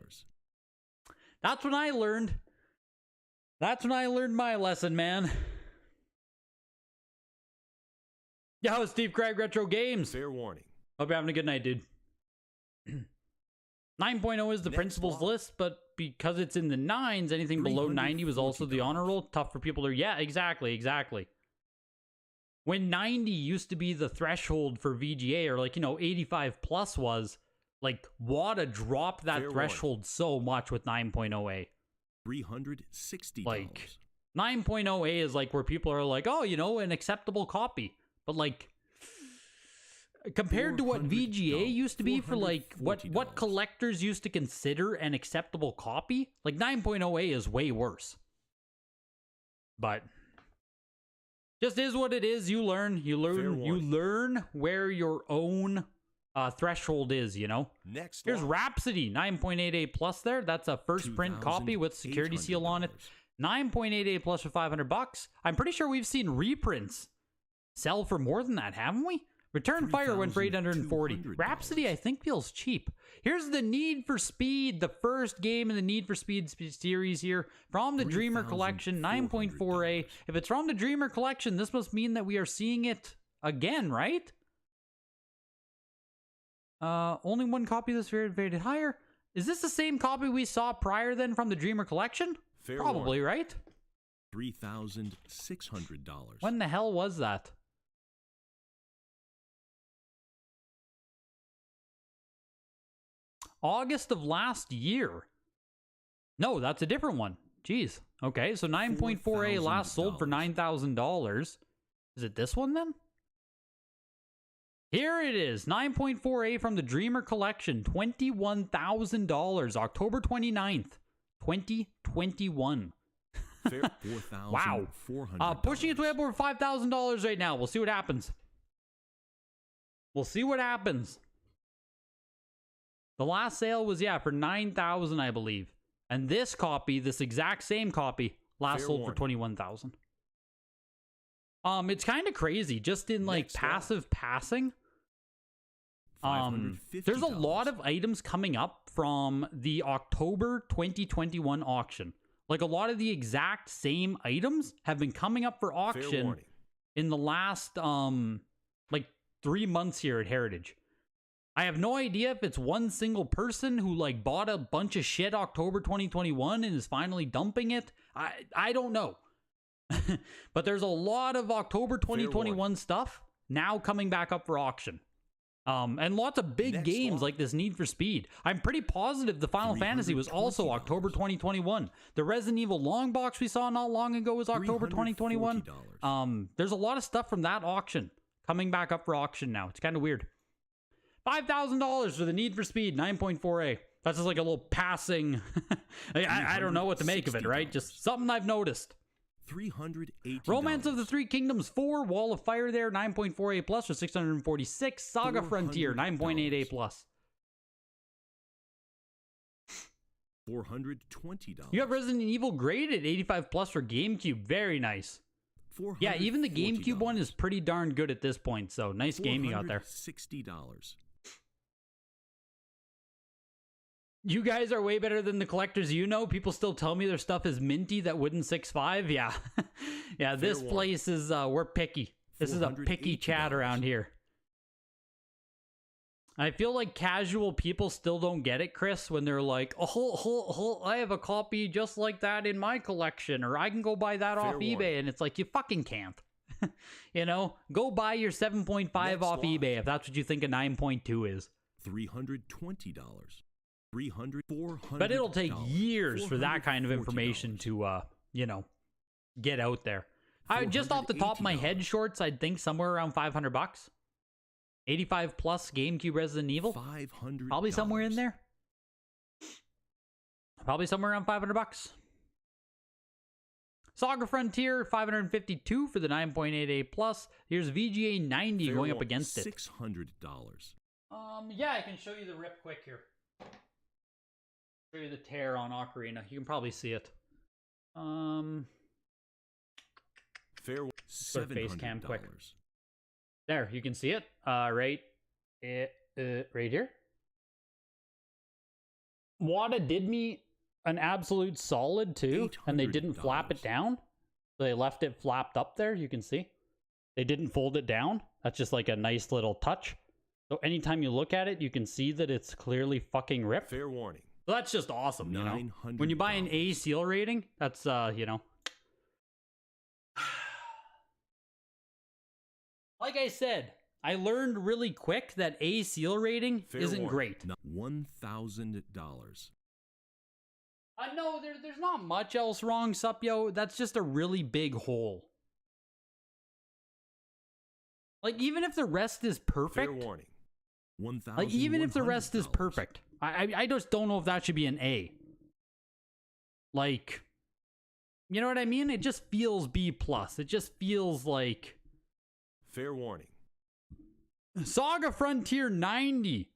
[SPEAKER 1] That's when I learned. That's when I learned my lesson, man. Yo, Steve Craig Retro Games.
[SPEAKER 2] Fair warning.
[SPEAKER 1] Hope you're having a good night, dude. 9.0 is the principals list, but because it's in the 9s, anything below 90 was also the honor roll. Tough for people to... Yeah, exactly. When 90 used to be the threshold for VGA, or like, you know, 85 plus was, like, WADA dropped that threshold so much with 9.0A.
[SPEAKER 2] $360.
[SPEAKER 1] Like, 9.0A is like where people are like, oh, you know, an acceptable copy. But like, compared to what VGA used to be for like what collectors used to consider an acceptable copy, like 9.0A is way worse. But just is what it is. You learn where your own threshold is, you know. Here's Rhapsody 9.8A plus there. That's a first print copy with security seal on it. 9.8A plus for $500. I'm pretty sure we've seen reprints sell for more than that, haven't we? Return Fire went for $840. Rhapsody, I think, feels cheap. Here's the Need for Speed, the first game in the Need for Speed series here from the Dreamer Collection, 9.4A. If it's from the Dreamer Collection, this must mean that we are seeing it again, right? Only one copy of this rated higher. Is this the same copy we saw prior then from the Dreamer Collection? Probably, right?
[SPEAKER 2] $3,600.
[SPEAKER 1] When the hell was that? August of last year. No, that's a different one. Jeez. Okay, so 9.4A last sold for $9,000. Is it this one then? Here it is. 9.4A from the Dreamer Collection. $21,000. October 29th, 2021. Wow. Pushing its way up over $5,000 right now. We'll see what happens. The last sale was, yeah, for $9,000, I believe. And this copy, this exact same copy, last sold for $21,000. It's kind of crazy, just in like passive passing. There's a lot of items coming up from the October 2021 auction. Like a lot of the exact same items have been coming up for auction in the last like 3 months here at Heritage. I have no idea if it's one single person who like bought a bunch of shit October 2021 and is finally dumping it. I don't know. But there's a lot of October 2021 stuff now coming back up for auction. And lots of big games like this Need for Speed. I'm pretty positive the Final Fantasy was also October 2021. The Resident Evil long box we saw not long ago was October 2021. There's a lot of stuff from that auction coming back up for auction now. It's kind of weird. $5,000 for the Need for Speed 9.4A. That's just like a little passing. I don't know what to make of it, right? Just something I've noticed.
[SPEAKER 2] $380.
[SPEAKER 1] Romance of the Three Kingdoms 4, Wall of Fire there, 9.4A plus for $646. Saga Frontier, 9.8A plus.
[SPEAKER 2] $420.
[SPEAKER 1] You have Resident Evil graded 85 plus for GameCube. Very nice. Yeah, even the GameCube one is pretty darn good at this point, so nice game you got there.
[SPEAKER 2] $60.
[SPEAKER 1] You guys are way better than the collectors you know. People still tell me their stuff is minty that wouldn't 6.5. Yeah. Yeah, this place is, we're picky. This is a picky chat around here. I feel like casual people still don't get it, Chris, when they're like, oh, I have a copy just like that in my collection, or I can go buy that off eBay, and it's like, you fucking can't. You know, go buy your 7.5 off eBay if that's what you think a 9.2 is.
[SPEAKER 2] $320.
[SPEAKER 1] But it'll take years for that kind of information to, you know, get out there. Just off the top of my head, shorts, I'd think somewhere around $500. 85 plus GameCube Resident Evil.
[SPEAKER 2] $500.
[SPEAKER 1] Probably somewhere in there. Probably somewhere around $500. Saga Frontier, $552 for the 9.8A plus. Here's VGA 90 going up against it.
[SPEAKER 2] $600.
[SPEAKER 1] Yeah, I can show you the rip quick here. Show you the tear on Ocarina. You can probably see it.
[SPEAKER 2] Fair
[SPEAKER 1] Put a face cam quick.
[SPEAKER 2] $700.
[SPEAKER 1] There, you can see it. Right here. Wada did me an absolute solid too, and they didn't flap it down. They left it flapped up there. You can see they didn't fold it down. That's just like a nice little touch. So anytime you look at it, you can see that it's clearly fucking ripped.
[SPEAKER 2] Fair warning.
[SPEAKER 1] So that's just awesome, you know. When you buy an A seal rating, that's you know. Like I said, I learned really quick that A seal rating isn't great.
[SPEAKER 2] $1,000.
[SPEAKER 1] No, there's not much else wrong, Supyo. That's just a really big hole. Like, even if the rest is perfect.
[SPEAKER 2] Fair warning.
[SPEAKER 1] Like, even if the rest is perfect. I just don't know if that should be an A. Like, you know what I mean? It just feels B+. It just feels like...
[SPEAKER 2] Fair warning.
[SPEAKER 1] Saga Frontier 90.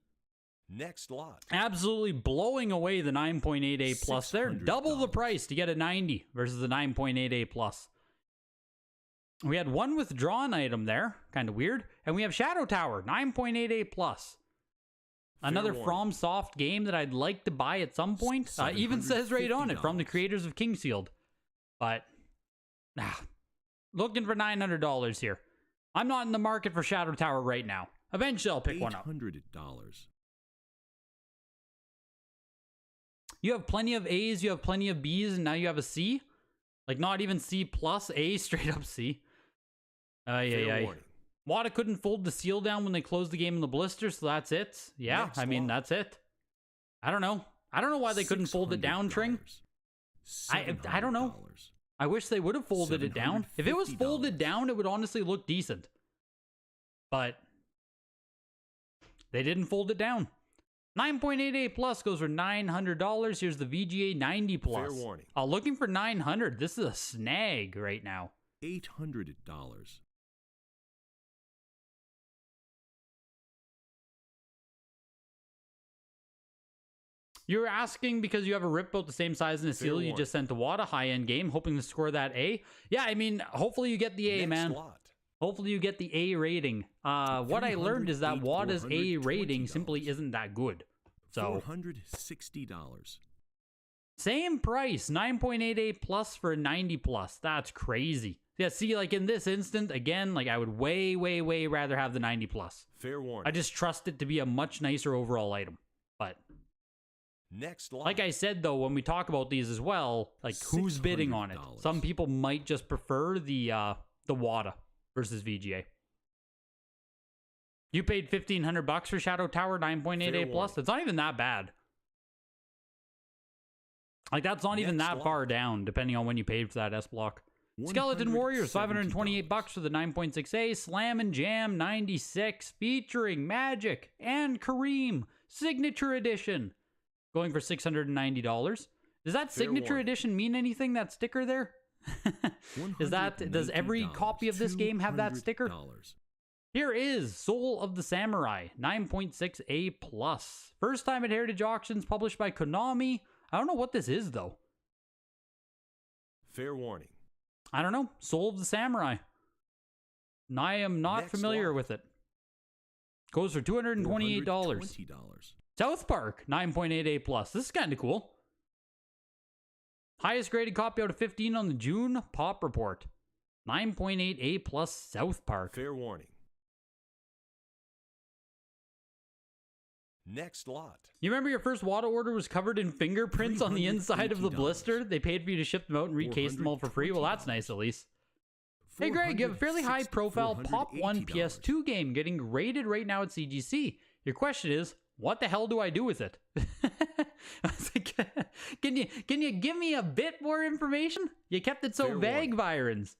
[SPEAKER 2] Next lot.
[SPEAKER 1] Absolutely blowing away the 9.88+. They're double the price to get a 90 versus the 9.88+. We had one withdrawn item there. Kind of weird. And we have Shadow Tower, 9.88+. Another FromSoft game that I'd like to buy at some point. Even says right on it, from the creators of Kingsealed. But, looking for $900 here. I'm not in the market for Shadow Tower right now. Eventually I'll pick one up.
[SPEAKER 2] $800.
[SPEAKER 1] You have plenty of A's, you have plenty of B's, and now you have a C? Like, not even C plus, A, straight up C. Wada couldn't fold the seal down when they closed the game in the blister, so that's it. Yeah, I mean, that's it. I don't know. I don't know why they couldn't fold it down, Tring. I don't know. I wish they would have folded it down. If it was folded down, it would honestly look decent. But they didn't fold it down. 9.88+ goes for $900. Here's the VGA 90+.
[SPEAKER 2] Fair warning.
[SPEAKER 1] Looking for $900. This is a snag right now.
[SPEAKER 2] $800.
[SPEAKER 1] You're asking because you have a rip boat the same size in a seal you just sent to Wada, high-end game, hoping to score that A. Yeah, I mean, hopefully you get the A, man. Hopefully you get the A rating. What I learned is that Wada's A rating simply isn't that good. So
[SPEAKER 2] $460.
[SPEAKER 1] Same price, 9.88+ for a 90+. That's crazy. Yeah, see, like in this instant, again, like I would way, way, way rather have the 90+.
[SPEAKER 2] Fair warning.
[SPEAKER 1] I just trust it to be a much nicer overall item. But
[SPEAKER 2] next lot.
[SPEAKER 1] Like I said, though, when we talk about these as well, like who's bidding on it? Some people might just prefer the Wada versus VGA. You paid $1,500 for Shadow Tower 9.88+. It's not even that bad. Like that's not even that far down, depending on when you paid for that S block. Skeleton Warriors, $528 for the 9.6A. Slam and Jam 96, featuring Magic and Kareem Signature Edition, going for $690. Does that Signature Edition mean anything? That sticker there? Does every copy of this game have that sticker? Here is Soul of the Samurai, 9.6A+. First time at Heritage Auctions, published by Konami. I don't know what this is, though.
[SPEAKER 2] Fair warning.
[SPEAKER 1] I don't know. Soul of the Samurai. I am not familiar with it. Goes for $228. South Park, 9.88+. This is kind of cool. Highest graded copy out of 15 on the June Pop Report. 9.8A+ South Park.
[SPEAKER 2] Fair warning. Next lot. You
[SPEAKER 1] remember your first Wada order was covered in fingerprints on the inside of the blister? They paid for you to ship them out and recase them all for free? Well, that's nice at least. Hey Greg, you have a fairly high profile Pop 1 PS2 game getting graded right now at CGC. Your question is, what the hell do I do with it? Can you give me a bit more information? You kept it so vague, Virons.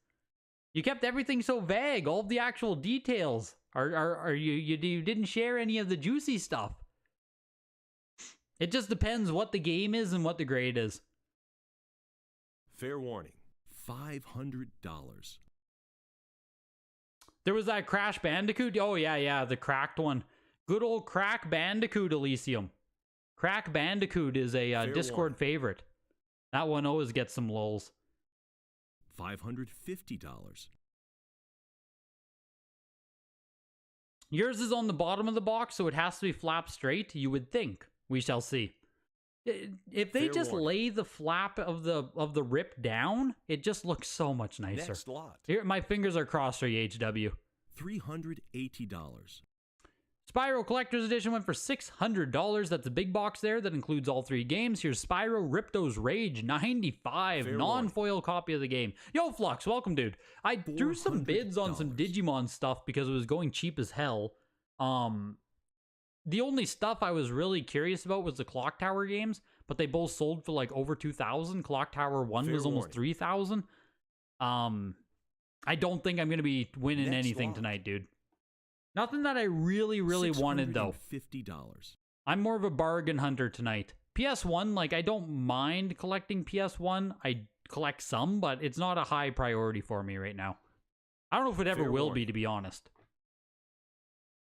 [SPEAKER 1] You kept everything so vague, all of the actual details. You didn't share any of the juicy stuff. It just depends what the game is and what the grade is.
[SPEAKER 2] Fair warning. $500.
[SPEAKER 1] There was that Crash Bandicoot. Oh, yeah, the cracked one. Good old Crack Bandicoot Elysium. Crack Bandicoot is a Discord favorite. That one always gets some lulls.
[SPEAKER 2] $550.
[SPEAKER 1] Yours is on the bottom of the box, so it has to be flap straight. You would think. We shall see. If they just lay the flap of the rip down, it just looks so much nicer.
[SPEAKER 2] Next lot.
[SPEAKER 1] Here, my fingers are crossed for you, HW.
[SPEAKER 2] $380.
[SPEAKER 1] Spyro Collector's Edition went for $600. That's a big box there that includes all 3 games. Here's Spyro Ripto's Rage 95, non-foil copy of the game. Yo, Flux, welcome, dude. I threw some bids on some Digimon stuff because it was going cheap as hell. The only stuff I was really curious about was the Clock Tower games, but they both sold for like over 2,000. Clock Tower 1 was almost 3,000. I don't think I'm going to be winning anything tonight, dude. Nothing that I really wanted, though.
[SPEAKER 2] $50.
[SPEAKER 1] I'm more of a bargain hunter tonight. PS1, like, I don't mind collecting PS1. I collect some, but it's not a high priority for me right now. I don't know if it ever will be, to be honest.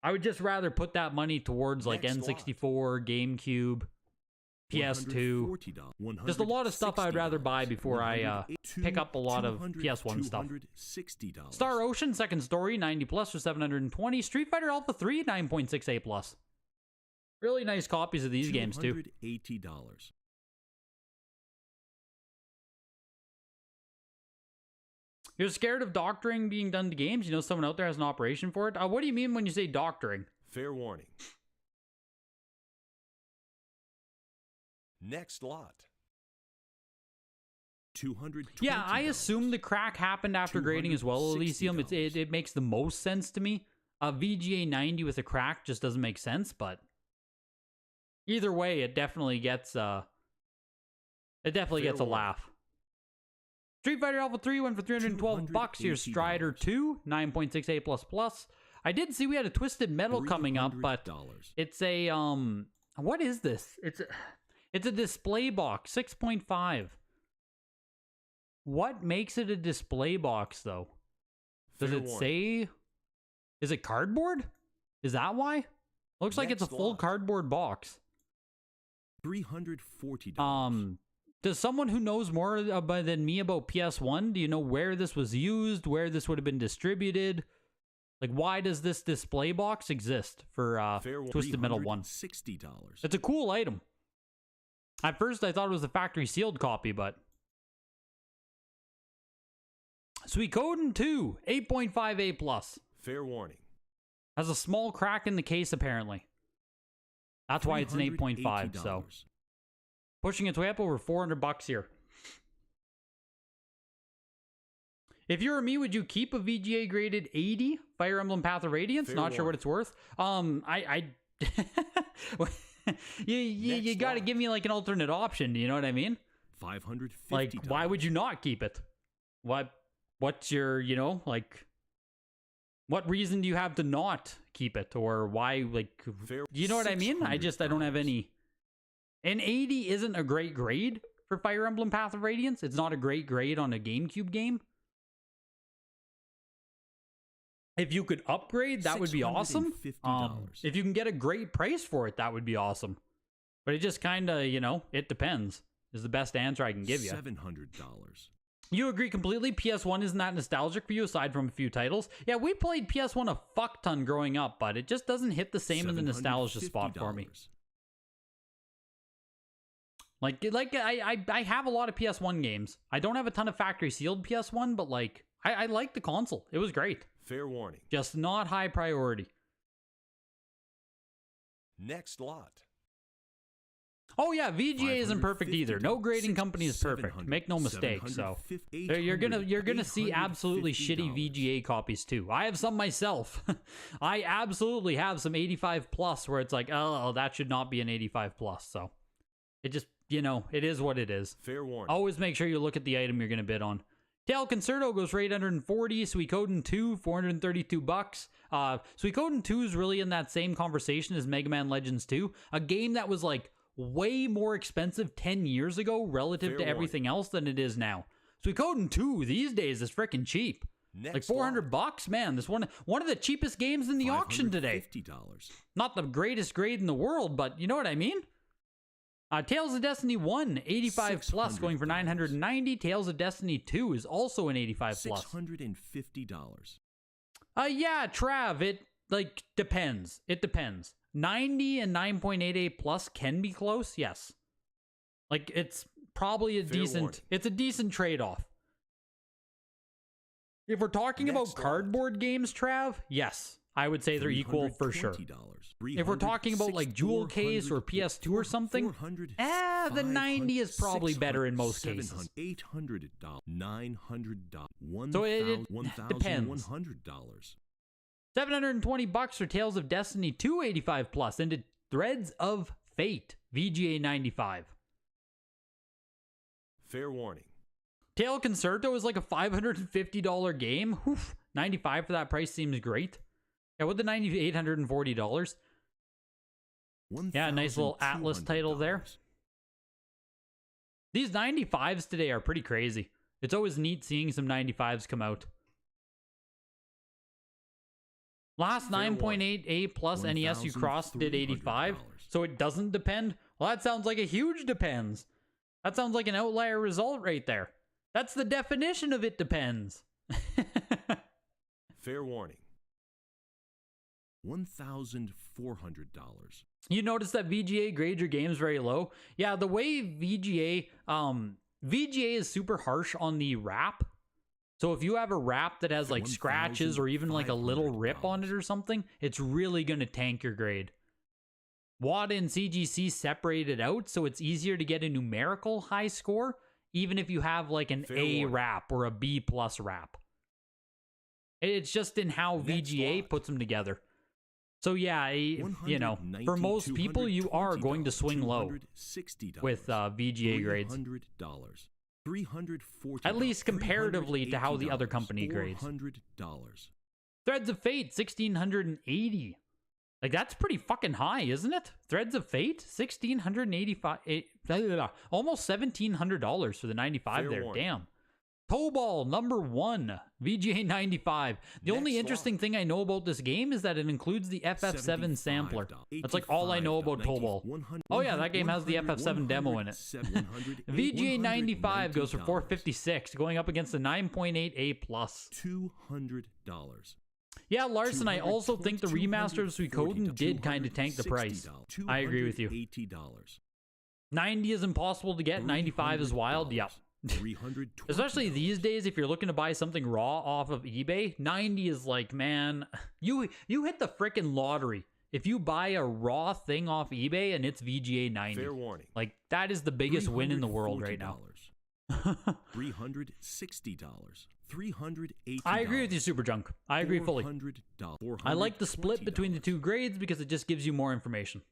[SPEAKER 1] I would just rather put that money towards, like, N64, GameCube, PS2. Just a lot of stuff I'd rather buy before I pick up a lot of PS1 stuff. Star Ocean, Second Story, 90 plus for 720. Street Fighter Alpha 3, 9.68 plus. Really nice copies of these games, too.
[SPEAKER 2] $280.
[SPEAKER 1] You're scared of doctoring being done to games? You know someone out there has an operation for it? What do you mean when you say doctoring?
[SPEAKER 2] Fair warning. Next lot. $220.
[SPEAKER 1] Yeah, I assume the crack happened after grading as well, Elysium. It makes the most sense to me. A VGA 90 with a crack just doesn't make sense, but either way, it definitely gets a laugh. Street Fighter Alpha 3 went for $312. Here's Strider 2, 9.68 plus plus. I did see we had a Twisted Metal coming up, but it's a what is this? It's a display box, 6.5. What makes it a display box, though? Does it say... Is it cardboard? Is that why? Looks like it's a full cardboard box.
[SPEAKER 2] $340.
[SPEAKER 1] Does someone who knows more than me about PS1, do you know where this was used, where this would have been distributed? Like, why does this display box exist for Twisted Metal 1?
[SPEAKER 2] $60.
[SPEAKER 1] It's a cool item. At first, I thought it was a factory sealed copy, but... Suikoden 2, 8.58 plus.
[SPEAKER 2] Fair warning.
[SPEAKER 1] Has a small crack in the case, apparently. That's why it's an 8.5, so... Pushing its way up over $400 here. If you were me, would you keep a VGA graded 80 Fire Emblem Path of Radiance? Not sure what it's worth. You got to give me like an alternate option. You know what I mean?
[SPEAKER 2] $550.
[SPEAKER 1] Like, why would you not keep it? What's your, you know, like, what reason do you have to not keep it, or why? Like, you know what I mean? I don't have any. An 80 isn't a great grade for Fire Emblem Path of Radiance. It's not a great grade on a GameCube game. If you could upgrade, that would be awesome. If you can get a great price for it, that would be awesome. But it just kind of, you know, it depends. Is the best answer I can give you.
[SPEAKER 2] $700.
[SPEAKER 1] You agree completely? PS1 isn't that nostalgic for you, aside from a few titles? Yeah, we played PS1 a fuck ton growing up, but it just doesn't hit the same in the nostalgia spot for me. Like I have a lot of PS1 games. I don't have a ton of factory sealed PS1, but like I like the console. It was great.
[SPEAKER 2] Fair warning.
[SPEAKER 1] Just not high priority.
[SPEAKER 2] Next lot.
[SPEAKER 1] Oh yeah, VGA isn't perfect either. No grading company is perfect. Make no mistake. So you're gonna see absolutely shitty VGA copies too. I have some myself. I absolutely have some 85 plus where it's like, oh, that should not be an 85 plus. So it just, you know, it is what it is.
[SPEAKER 2] Fair warning.
[SPEAKER 1] Always make sure you look at the item you're gonna bid on. Tail Concerto goes for 840. Suikoden 2, $432. Suikoden 2 is really in that same conversation as Mega Man Legends 2, a game that was like way more expensive 10 years ago relative to everything else than it is now. Suikoden 2 these days is freaking cheap. Like $400, man. This one of the cheapest games in the auction today. Not the greatest grade in the world, but you know what I mean? Tales of Destiny 1, 85 plus, going for $990. Tales of Destiny 2 is also an 85 plus.
[SPEAKER 2] $650.
[SPEAKER 1] Yeah, Trav, it like depends. It depends. 90 and 9.88 plus can be close, yes. Like it's probably a it's a decent trade-off. If we're talking about cardboard games, Trav, yes, I would say they're equal for sure. If we're talking about like Jewel Case or PS2 or something, the 90 is probably better in most cases.
[SPEAKER 2] $800, $900,
[SPEAKER 1] So it depends.
[SPEAKER 2] $1,100.
[SPEAKER 1] $720 for Tales of Destiny 2 85 plus into Threads of Fate VGA 95.
[SPEAKER 2] Fair warning.
[SPEAKER 1] Tail Concerto is like a $550 game. Oof, 95 for that price seems great. Yeah, with the $840. Yeah, nice little Atlas title there. These 95s today are pretty crazy. It's always neat seeing some 95s come out. Last 9.88 plus NES you crossed did 85, so it doesn't depend. Well, that sounds like a huge depends. That sounds like an outlier result right there. That's the definition of it depends.
[SPEAKER 2] Fair warning. $1,400.
[SPEAKER 1] You notice that VGA grades your games very low? Yeah, the way VGA is super harsh on the wrap. So if you have a wrap that has like scratches or even like a little rip on it or something, it's really going to tank your grade. WADA and CGC separate it out, so it's easier to get a numerical high score, even if you have like an A wrap or a B plus wrap. It's just in how VGA puts them together. So yeah, you know, for most people, you are going to swing low with VGA grades. At least comparatively to how the other company grades. Threads of Fate, $1,680. Like, that's pretty fucking high, isn't it? Threads of Fate, $1,685. Almost $1,700 for the 95 there. Damn. Tobal, number 1, VGA 95. The only interesting thing I know about this game is that it includes the FF7 sampler. That's like all I know about Tobal. Oh yeah, that game has the FF7 demo in it. VGA 95 goes for $456, going up against the 9.88 plus.
[SPEAKER 2] $200.
[SPEAKER 1] Yeah, Larson, I also think the remaster of Suikoden did kind of tank the price. I agree with you. 90 is impossible to get, 95 is wild, yep. Especially these days, if you're looking to buy something raw off of eBay, 90 is like, man, you hit the frickin' lottery if you buy a raw thing off eBay and it's VGA 90.
[SPEAKER 2] Fair warning.
[SPEAKER 1] Like, that is the biggest win in the world right now.
[SPEAKER 2] $360. $380.
[SPEAKER 1] I agree with you, Super Junk. I agree fully. I like the split between the two grades because it just gives you more information.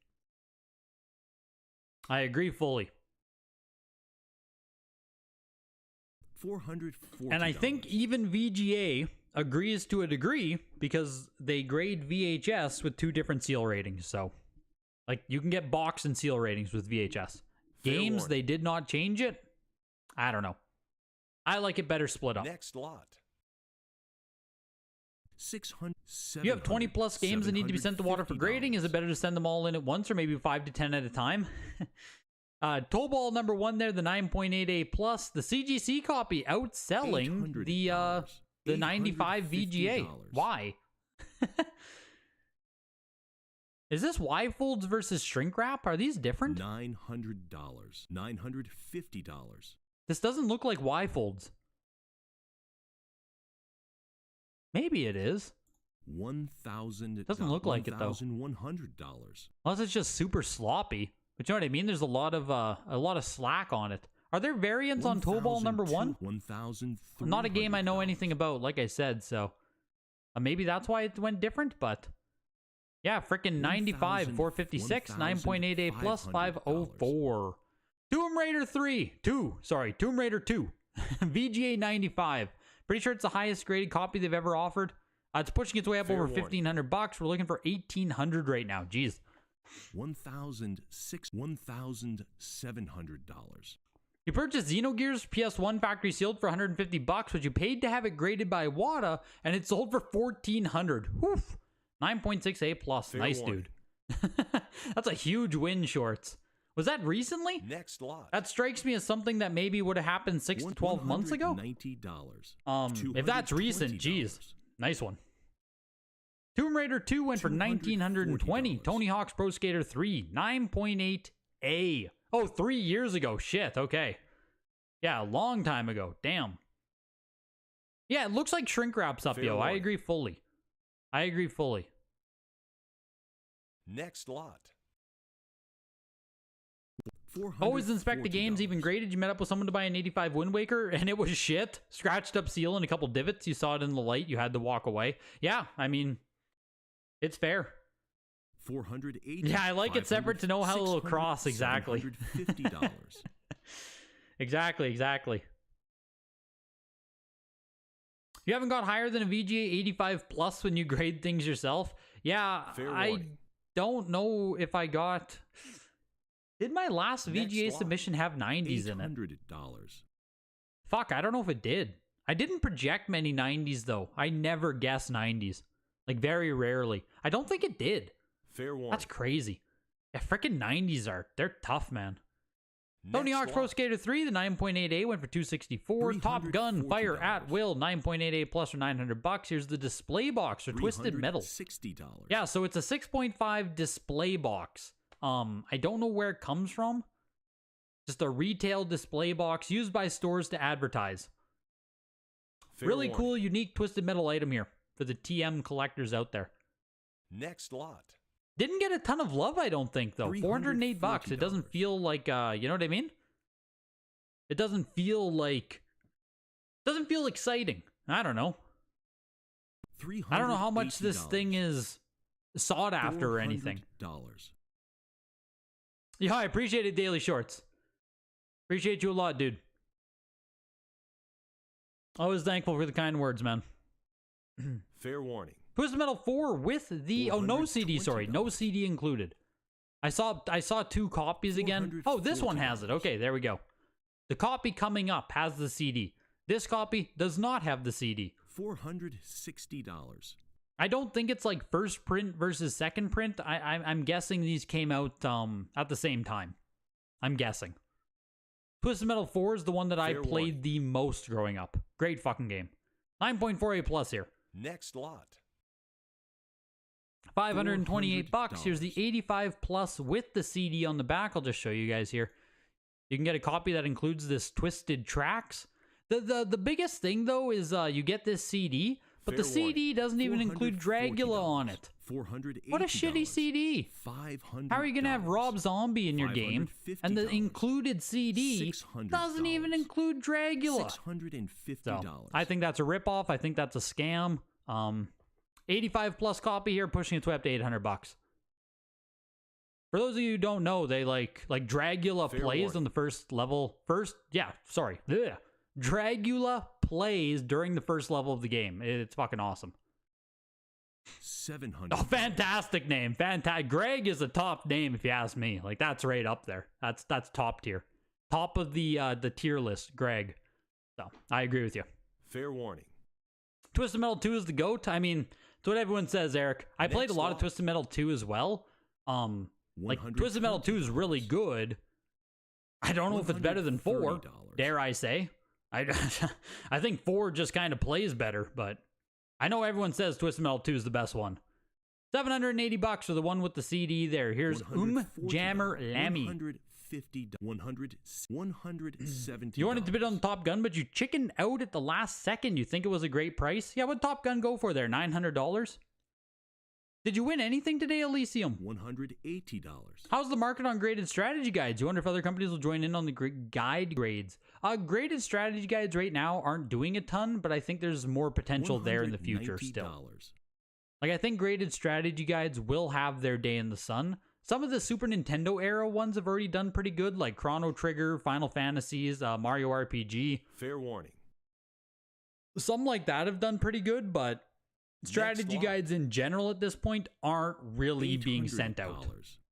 [SPEAKER 1] I agree fully.
[SPEAKER 2] $440.
[SPEAKER 1] And I think even VGA agrees to a degree because they grade VHS with 2 different seal ratings. So, like, you can get box and seal ratings with VHS. Games, they did not change it. I don't know. I like it better split up.
[SPEAKER 2] Next lot. 600.
[SPEAKER 1] You have 20 plus games that need to be sent to water for grading. Is it better to send them all in at once or maybe 5 to 10 at a time? Tobal number 1 there, the 9.88 plus. The CGC copy outselling the 95 VGA. Why? Is this Y folds versus shrink wrap? Are these different?
[SPEAKER 2] $900. $950.
[SPEAKER 1] This doesn't look like Y folds. Maybe it is.
[SPEAKER 2] $1,000.
[SPEAKER 1] Doesn't look like it though.
[SPEAKER 2] $1,100.
[SPEAKER 1] Unless it's just super sloppy. But you know what I mean? There's a lot of slack on it. Are there variants on Tobal number 1? Not a game I know anything about, like I said, so maybe that's why it went different, but yeah, freaking 95, 456, 9.88 plus 504. Tomb Raider 2, VGA 95. Pretty sure it's the highest graded copy they've ever offered. It's pushing its way up over $1,500. We're looking for $1,800 right now. Jeez.
[SPEAKER 2] $1,700.
[SPEAKER 1] You purchased Xenogears PS1 factory sealed for $150, but you paid to have it graded by WADA, and it sold for $1,400. Woof. 9.68 plus. Nice, dude. That's a huge win, Shorts. Was that recently?
[SPEAKER 2] Next lot.
[SPEAKER 1] That strikes me as something that maybe would have happened 6 to 12 months ago.
[SPEAKER 2] $90.
[SPEAKER 1] If that's recent, geez, nice one. Tomb Raider 2 went for $1,920. Tony Hawk's Pro Skater 3, 9.8A. Oh, 3 years ago. Shit, okay. Yeah, a long time ago. Damn. Yeah, it looks like shrink wrap's up, yo. I agree fully. I agree fully.
[SPEAKER 2] Next lot.
[SPEAKER 1] Always inspect the games, even graded. You met up with someone to buy an 85 Wind Waker, and it was shit. Scratched up seal and a couple divots. You saw it in the light. You had to walk away. Yeah, I mean, it's fair.
[SPEAKER 2] $480.
[SPEAKER 1] Yeah, I like it separate to know how it'll cross. Exactly.
[SPEAKER 2] $750.
[SPEAKER 1] Exactly. You haven't got higher than a VGA 85 plus when you grade things yourself? Yeah, I don't know if I got... Did my last VGA submission have 90s in it?
[SPEAKER 2] $800.
[SPEAKER 1] Fuck, I don't know if it did. I didn't project many 90s, though. I never guess 90s. Like, very rarely. I don't think it did.
[SPEAKER 2] Fair warning.
[SPEAKER 1] That's crazy. Yeah, freaking 90s they're tough, man. Tony Hawk's Pro Skater 3, the 9.8A went for $264. Top Gun Fire at Will, 9.8A plus for $900. Here's the display box for Twisted Metal.
[SPEAKER 2] $60.
[SPEAKER 1] Yeah, so it's a 6.5 display box. I don't know where it comes from. Just a retail display box used by stores to advertise. Really cool, unique Twisted Metal item here for the TM collectors out there.
[SPEAKER 2] Next lot.
[SPEAKER 1] Didn't get a ton of love, I don't think, though. $408. It doesn't feel like, you know what I mean? It doesn't feel like... Doesn't feel exciting. I don't know. I don't know how much this thing is sought after or anything. Yeah, I appreciate it, Daily Shorts. Appreciate you a lot, dude. Always thankful for the kind words, man.
[SPEAKER 2] Fair warning.
[SPEAKER 1] Twisted Metal 4 with the... Oh, no CD, sorry. No CD included. I saw 2 copies again. Oh, this one has it. Okay, there we go. The copy coming up has the CD. This copy does not have the CD.
[SPEAKER 2] $460.
[SPEAKER 1] I don't think it's like first print versus second print. I'm guessing these came out at the same time. I'm guessing. Twisted Metal 4 is the one that I played the most growing up. Great fucking game. 9.48 plus here.
[SPEAKER 2] Next lot.
[SPEAKER 1] $528. Here's the 85 plus with the CD on the back. I'll just show you guys here. You can get a copy that includes this Twisted Tracks. The biggest thing though is you get this CD, but the CD doesn't even include Dragula on it. What a shitty CD. How are you going to have Rob Zombie in your game and the included CD doesn't even include Dragula? So, I think that's a ripoff. I think that's a scam. 85 plus copy here, pushing its way up to $800. For those of you who don't know, they like Dragula plays on the first level. Dragula plays during the first level of the game. It's fucking awesome.
[SPEAKER 2] 700.
[SPEAKER 1] Oh, fantastic name. Fantastic. Greg is a top name if you ask me. Like, that's right up there. That's top tier. Top of the tier list, Greg. So, I agree with you.
[SPEAKER 2] Fair warning.
[SPEAKER 1] Twisted Metal 2 is the GOAT. I mean, it's what everyone says, Eric. I played a lot of Twisted Metal 2 as well. Like, Twisted Metal 2 is really good. I don't know if it's better than 4, dare I say. I think 4 just kind of plays better, but I know everyone says Twisted Metal 2 is the best one. $780 for the one with the CD there. Here's Jammer Lammy.
[SPEAKER 2] $170.
[SPEAKER 1] You wanted to bid on Top Gun, but you chickened out at the last second. You think it was a great price? Yeah, what'd Top Gun go for there? $900? Did you win anything today, Elysium?
[SPEAKER 2] $180.
[SPEAKER 1] How's the market on graded strategy guides? You wonder if other companies will join in on the guide grades. Graded strategy guides right now aren't doing a ton, but I think there's more potential there in the future still. Like, I think graded strategy guides will have their day in the sun. Some of the Super Nintendo era ones have already done pretty good, like Chrono Trigger, Final Fantasies, Mario RPG.
[SPEAKER 2] Fair warning.
[SPEAKER 1] Some like that have done pretty good, but strategy guides in general at this point aren't really being sent out.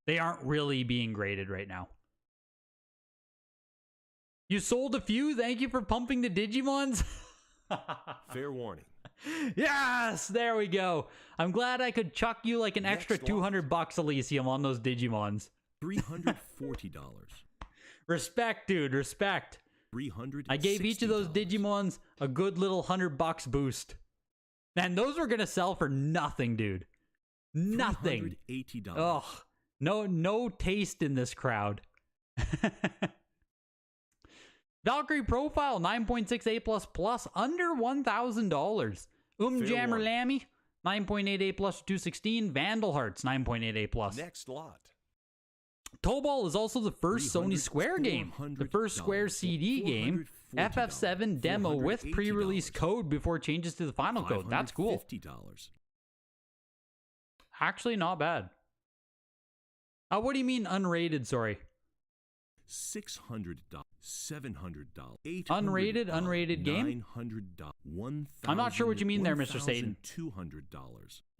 [SPEAKER 1] They aren't really being graded right now. You sold a few? Thank you for pumping the Digimons.
[SPEAKER 2] Fair warning.
[SPEAKER 1] Yes, there we go. I'm glad I could chuck you like an extra $200 Elysium on those Digimons.
[SPEAKER 2] $340.
[SPEAKER 1] Respect, dude. Respect.
[SPEAKER 2] $360.
[SPEAKER 1] I gave each of those Digimons a good little $100 boost. And those were gonna sell for nothing, dude. Nothing.
[SPEAKER 2] $380.
[SPEAKER 1] Ugh. No taste in this crowd. Valkyrie Profile 9.6 A++ under $1,000. Jammer
[SPEAKER 2] warning.
[SPEAKER 1] Lammy 9.8 A+ 216. Vandal Hearts 9.8 A+.
[SPEAKER 2] Next lot.
[SPEAKER 1] Tobal is also the first Sony Square game, the first Square CD game. FF7 demo with pre-release code before changes to the final code. That's cool.
[SPEAKER 2] $50.
[SPEAKER 1] Actually, not bad. What do you mean unrated? Sorry.
[SPEAKER 2] $600, $700, $800,
[SPEAKER 1] Unrated game?
[SPEAKER 2] $900, $1,000.
[SPEAKER 1] I'm not sure what you mean there, Mr. Satan.
[SPEAKER 2] $200,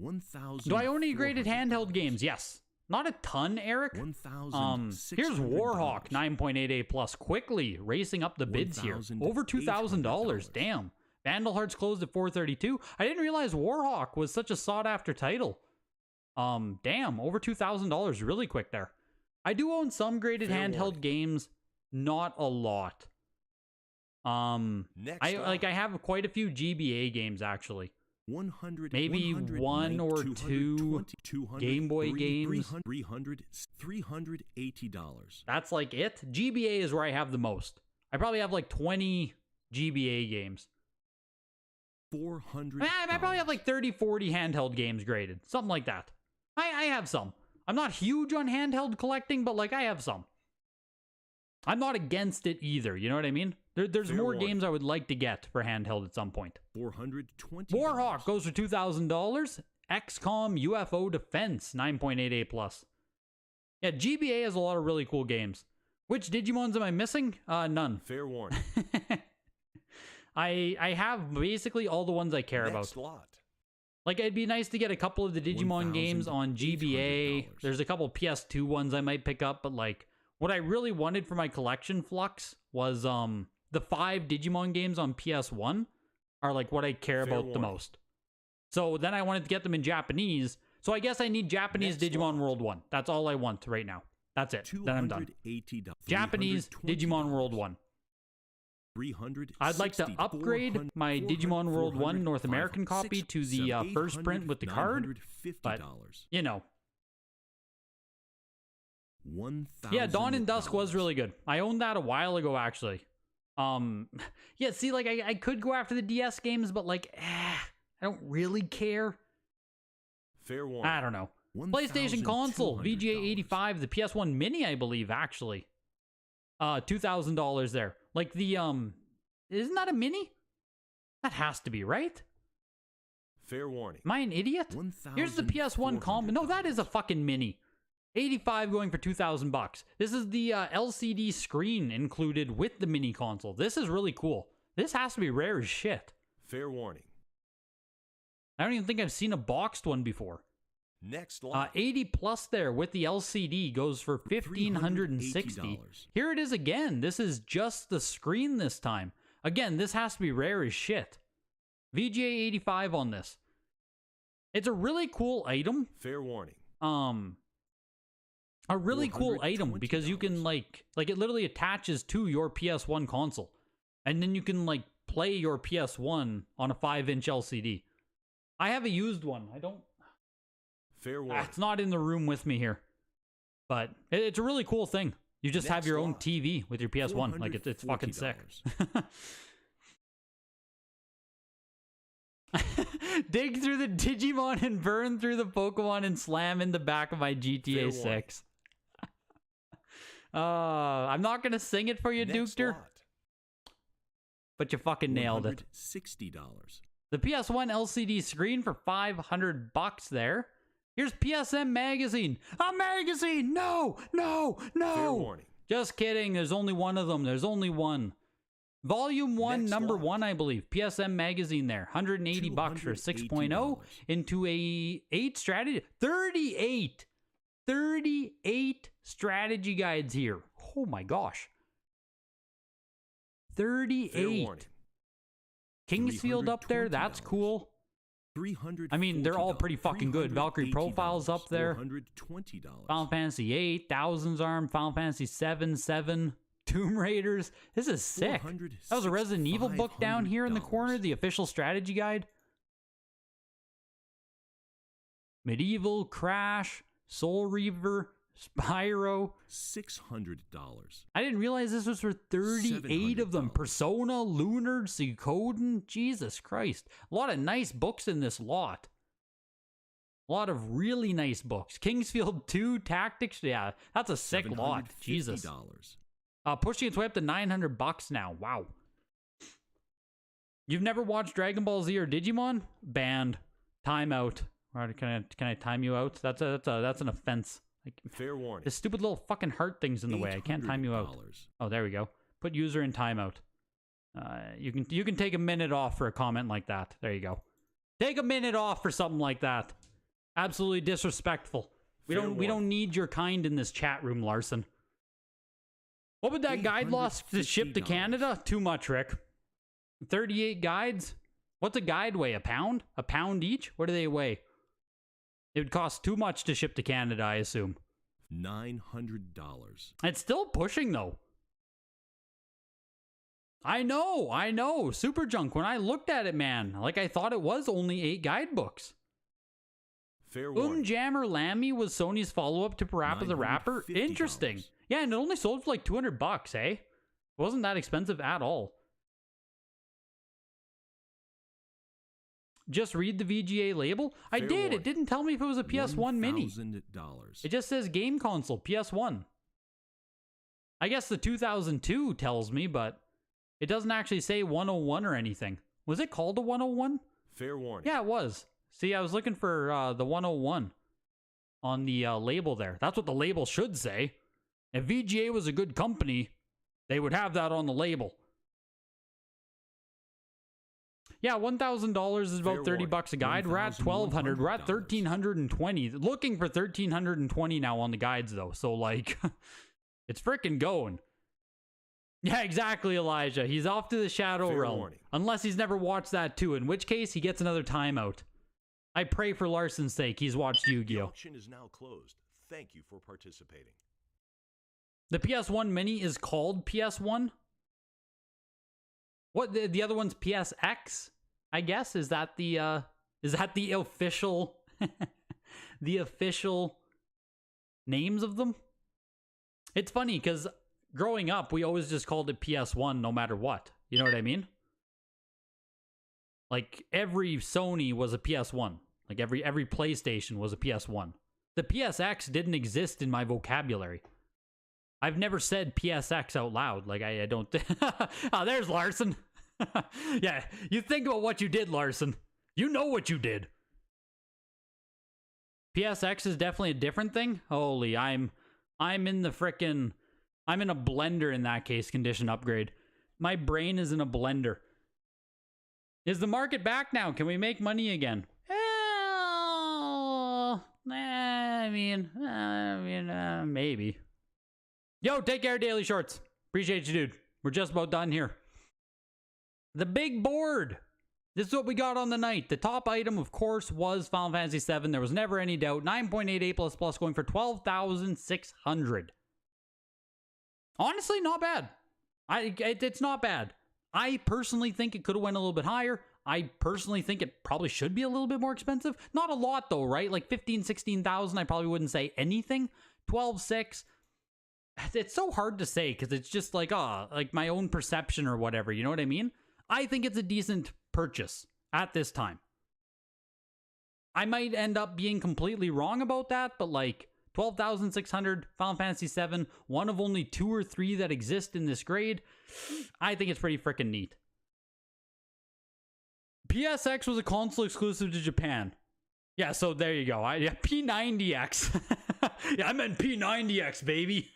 [SPEAKER 2] $1,000.
[SPEAKER 1] Do I own any graded handheld games? Yes. Not a ton, Eric. Here's Warhawk 9.8 A+, quickly racing up the bids here. Over $2,000. Damn. Vandal Hearts closed at $432. I didn't realize Warhawk was such a sought-after title. Damn, over $2,000 really quick there. I do own some graded handheld games, not a lot. I have quite a few GBA games actually.
[SPEAKER 2] 100,
[SPEAKER 1] maybe
[SPEAKER 2] 100,
[SPEAKER 1] one
[SPEAKER 2] 9,
[SPEAKER 1] or
[SPEAKER 2] 200,
[SPEAKER 1] two
[SPEAKER 2] 200,
[SPEAKER 1] Game Boy games.
[SPEAKER 2] $300, $380.
[SPEAKER 1] That's like it. GBA is where I have the most. I probably have like 20 GBA games.
[SPEAKER 2] $400.
[SPEAKER 1] I probably have like 30, 40 handheld games graded. Something like that. I have some. I'm not huge on handheld collecting, but like I have some. I'm not against it either. You know what I mean? There's more games I would like to get for handheld at some point.
[SPEAKER 2] $420.
[SPEAKER 1] Warhawk goes for $2,000. XCOM UFO Defense 9.8 A+. Yeah, GBA has a lot of really cool games. Which Digimons am I missing? None.
[SPEAKER 2] Fair warning.
[SPEAKER 1] I have basically all the ones I care about.
[SPEAKER 2] Lot.
[SPEAKER 1] Like, it'd be nice to get a couple of the Digimon games on GBA. There's a couple PS2 ones I might pick up, but like, what I really wanted for my collection flux was the 5 Digimon games on PS1 are like what I care about the most. So then I wanted to get them in Japanese. So I guess I need Japanese Digimon World 1. That's all I want right now. That's it. Then I'm done. Japanese Digimon World 1. I'd like to upgrade my Digimon World 1 North American copy to the first print with the card, but, you know. Yeah, Dawn and Dusk was really good. I owned that a while ago, actually. Yeah, see, like, I could go after the DS games, but, like, I don't really care.
[SPEAKER 2] Fair warning.
[SPEAKER 1] I don't know. PlayStation console, VGA 85, the PS1 Mini, I believe, actually. $2,000 there. Like the, isn't that a Mini? That has to be, right?
[SPEAKER 2] Fair warning.
[SPEAKER 1] Am I an idiot? Here's the PS1 combo. No, that is a fucking Mini. 85 going for $2,000. This is the LCD screen included with the mini console. This is really cool. This has to be rare as shit.
[SPEAKER 2] Fair warning.
[SPEAKER 1] I don't even think I've seen a boxed one before.
[SPEAKER 2] Next lot.
[SPEAKER 1] 80 plus there with the LCD goes for $1,560. Here it is again. This is just the screen this time. Again, this has to be rare as shit. VGA 85 on this. It's a really cool item.
[SPEAKER 2] Fair warning.
[SPEAKER 1] A really cool item because you can like it literally attaches to your PS1 console. And then you can like play your PS1 on a 5-inch LCD. I have a used one. I don't...
[SPEAKER 2] Fair warning.
[SPEAKER 1] It's not in the room with me here. But it's a really cool thing. You just have your own TV with your PS1. Like, it's fucking sick. Dig through the Digimon and burn through the Pokemon and slam in the back of my GTA 6. I'm not going to sing it for you, Dukester. But you fucking nailed it.
[SPEAKER 2] $60.
[SPEAKER 1] The PS1 LCD screen for $500 there. Here's PSM Magazine. A magazine! No! No! No!
[SPEAKER 2] Fair warning.
[SPEAKER 1] Just kidding. There's only one of them. There's only one. Volume 1, number 1, I believe. PSM Magazine there. $180 for 6.0 into a 8 strategy. 38! 38 strategy guides here. Oh my gosh. 38. Kingsfield up there. That's cool.
[SPEAKER 2] $340.
[SPEAKER 1] I mean, they're all pretty fucking good. Valkyrie Profile's up there.
[SPEAKER 2] $420.
[SPEAKER 1] Final Fantasy 8, Thousands Arm, Final Fantasy 7, Tomb Raiders. This is sick. That was a Resident Evil book down here in the corner, the official strategy guide. Medieval, Crash, Soul Reaver, Spyro.
[SPEAKER 2] $600.
[SPEAKER 1] I didn't realize this was for 38 of them.
[SPEAKER 2] $700.
[SPEAKER 1] Persona, Lunar, Suikoden. Jesus Christ. A lot of nice books in this lot. A lot of really nice books. Kingsfield 2, Tactics. Yeah, that's a sick lot. Jesus. Pushing its way up to $900 now. Wow. You've never watched Dragon Ball Z or Digimon? Banned. Timeout. All right, can I time you out? That's an offense. Like,
[SPEAKER 2] Fair warning.
[SPEAKER 1] the stupid little fucking heart thing's in the way. I can't time you out. Oh, there we go. Put user in timeout. You can take a minute off for a comment like that. There you go. Take a minute off for something like that. Absolutely disrespectful. We don't need your kind in this chat room, Larson. What would that guide loss to ship to Canada? Too much, Rick. 38 guides? What's a guide weigh? A pound? A pound each? What do they weigh? It would cost too much to ship to Canada, I assume.
[SPEAKER 2] $900.
[SPEAKER 1] It's still pushing, though. I know. Super Junk, when I looked at it, man, like I thought it was only 8 guidebooks.
[SPEAKER 2] Fair warning.
[SPEAKER 1] Jammer Lammy was Sony's follow-up to Parappa the Rapper.
[SPEAKER 2] $950.
[SPEAKER 1] Interesting. Yeah, and it only sold for like $200, eh? It wasn't that expensive at all. Just read the VGA label? I did.
[SPEAKER 2] Warning.
[SPEAKER 1] It didn't tell me if it was a PS1 mini.
[SPEAKER 2] $1,000.
[SPEAKER 1] It just says game console, PS1. I guess the 2002 tells me, but it doesn't actually say 101 or anything. Was it called a 101?
[SPEAKER 2] Fair warning.
[SPEAKER 1] Yeah, it was. See, I was looking for the 101 on the label there. That's what the label should say. If VGA was a good company, they would have that on the label. Yeah, $1,000 is about $30 a guide. We're at $1,200. We're at $1,320. Looking for $1,320 now on the guides, though. So, like, it's freaking going. Yeah, exactly, Elijah. He's off to the Shadow Realm.
[SPEAKER 2] Warning.
[SPEAKER 1] Unless he's never watched that, too. In which case, he gets another timeout. I pray for Larson's sake he's watched
[SPEAKER 2] The
[SPEAKER 1] Yu-Gi-Oh!
[SPEAKER 2] auction is now closed. Thank you for participating.
[SPEAKER 1] The PS1 Mini is called PS1? What, the other one's PSX? I guess is that the official the official names of them? It's funny because growing up we always just called it PS1 no matter what. You know what I mean? Like every Sony was a PS1. Like every PlayStation was a PS1. The PSX didn't exist in my vocabulary. I've never said PSX out loud. Like, I don't... Oh, there's Larson. Yeah, you think about what you did, Larson. You know what you did. PSX is definitely a different thing. Holy, I'm in the frickin'... I'm in a blender in that case, condition upgrade. My brain is in a blender. Is the market back now? Can we make money again? Maybe. Yo, take care, Daily Shorts. Appreciate you, dude. We're just about done here. The big board. This is what we got on the night. The top item, of course, was Final Fantasy VII. There was never any doubt. 9.88++ going for $12,600. Honestly, not bad. It's not bad. I personally think it could have went a little bit higher. I personally think it probably should be a little bit more expensive. Not a lot, though, right? Like 15, 16,000, I probably wouldn't say anything. 12.6. It's so hard to say because it's just like, like my own perception or whatever. You know what I mean? I think it's a decent purchase at this time. I might end up being completely wrong about that, but like 12,600 Final Fantasy VII, one of only 2 or 3 that exist in this grade. I think it's pretty freaking neat. PSX was a console exclusive to Japan. Yeah, so there you go. Yeah, P90X. Yeah, I meant P90X, baby.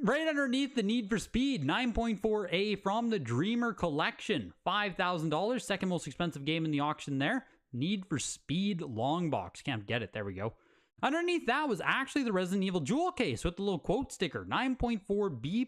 [SPEAKER 1] Right underneath the Need for Speed, 9.4A from the Dreamer Collection. $5,000, second most expensive game in the auction there. Need for Speed long box. Can't get it. There we go. Underneath that was actually the Resident Evil jewel case with the little quote sticker. 9.4B+.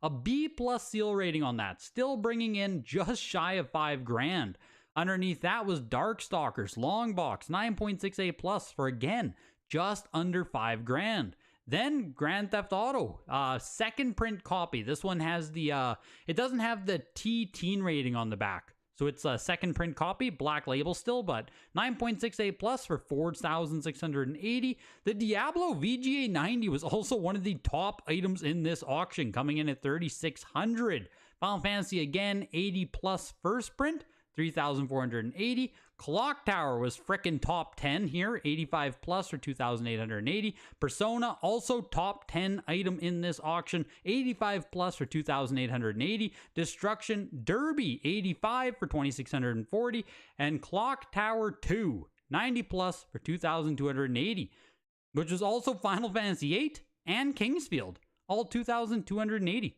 [SPEAKER 1] A B+ seal rating on that, still bringing in just shy of 5 grand. Underneath that was Darkstalkers long box 9.68+ for, again, just under 5 grand. Then Grand Theft Auto, second print copy. This one has the it doesn't have the teen rating on the back, so it's a second print copy, black label still, but 9.68+ for 4,680. The Diablo VGA 90 was also one of the top items in this auction, coming in at 3,600. Final Fantasy, again, 80+ first print, 3,480. Clock Tower was frickin' top 10 here, 85+ for 2,880. Persona, also top 10 item in this auction, 85+ for 2,880. Destruction Derby, 85 for 2,640. And Clock Tower 2, 90+ for 2,280, which was also Final Fantasy 8 and Kingsfield, all 2,280.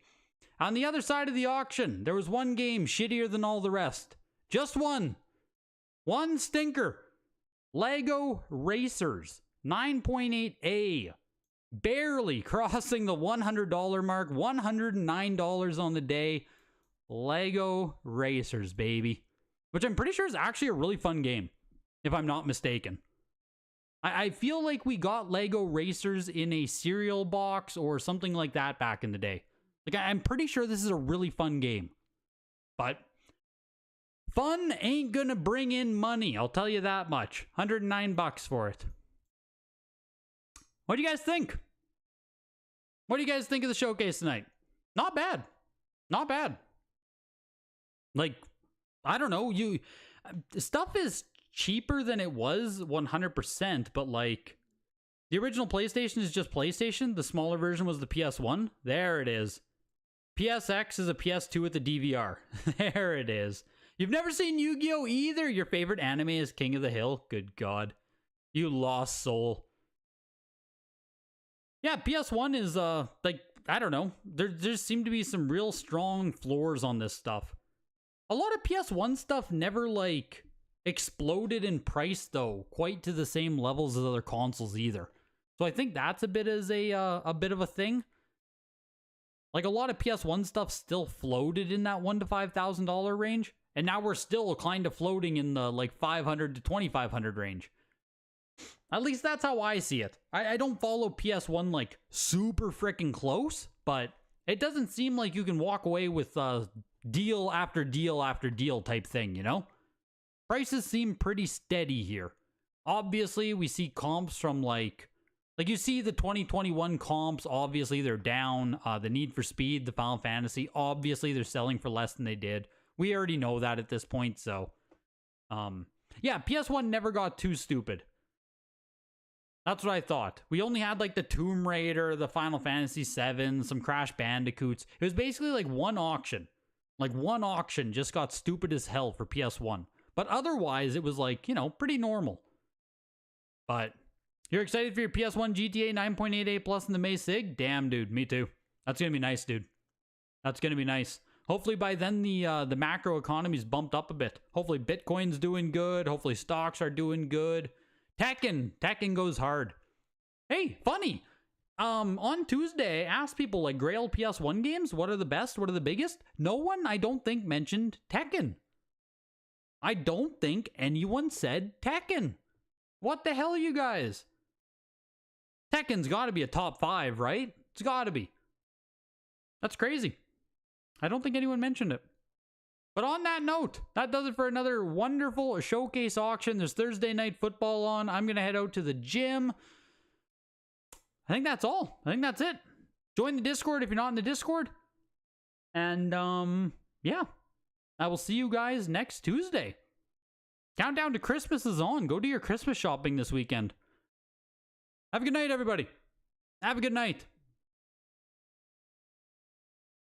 [SPEAKER 1] On the other side of the auction, there was one game shittier than all the rest. Just one. One stinker. Lego Racers, 9.8A. Barely crossing the $100 mark. $109 on the day. Lego Racers, baby. Which I'm pretty sure is actually a really fun game, if I'm not mistaken. I feel like we got Lego Racers in a cereal box or something like that back in the day. Like, I'm pretty sure this is a really fun game. But fun ain't gonna bring in money, I'll tell you that much. $109 for it. What do you guys think? What do you guys think of the showcase tonight? Not bad. Not bad. Like, I don't know, stuff is cheaper than it was 100%, but like, the original PlayStation is just PlayStation. The smaller version was the PS1. There it is. PSX is a PS2 with the DVR. There it is. You've never seen Yu-Gi-Oh! Either? Your favorite anime is King of the Hill? Good God. You lost soul. Yeah, PS1 is, like, I don't know. There seem to be some real strong floors on this stuff. A lot of PS1 stuff never, like, exploded in price, though, quite to the same levels as other consoles either. So I think that's a bit of a thing. Like, a lot of PS1 stuff still floated in that $1,000 to $5,000 range. And now we're still kind of floating in the like $500 to $2,500 range. At least that's how I see it. I don't follow PS1 like super freaking close, but it doesn't seem like you can walk away with deal after deal after deal type thing, you know? Prices seem pretty steady here. Obviously, we see comps from like you see the 2021 comps, obviously they're down. The Need for Speed, the Final Fantasy, obviously they're selling for less than they did. We already know that at this point, so yeah, PS1 never got too stupid. That's what I thought. We only had like the Tomb Raider, the Final Fantasy VII, some Crash Bandicoots. It was basically like one auction. Like one auction just got stupid as hell for PS1. But otherwise, it was like, you know, pretty normal. But you're excited for your PS1 GTA 9.88+ in the May SIG? Damn, dude, me too. That's gonna be nice, dude. That's gonna be nice. Hopefully by then the macro economy's bumped up a bit. Hopefully Bitcoin's doing good. Hopefully stocks are doing good. Tekken goes hard. Hey, funny. On Tuesday, I asked people like Grail PS1 games, what are the best? What are the biggest? No one, I don't think, mentioned Tekken. I don't think anyone said Tekken. What the hell, you guys? Tekken's got to be a top 5, right? It's got to be. That's crazy. I don't think anyone mentioned it. But on that note, that does it for another wonderful showcase auction. There's Thursday night football on. I'm going to head out to the gym. I think that's all. I think that's it. Join the Discord if you're not in the Discord. And, yeah. I will see you guys next Tuesday. Countdown to Christmas is on. Go do your Christmas shopping this weekend. Have a good night, everybody. Have a good night.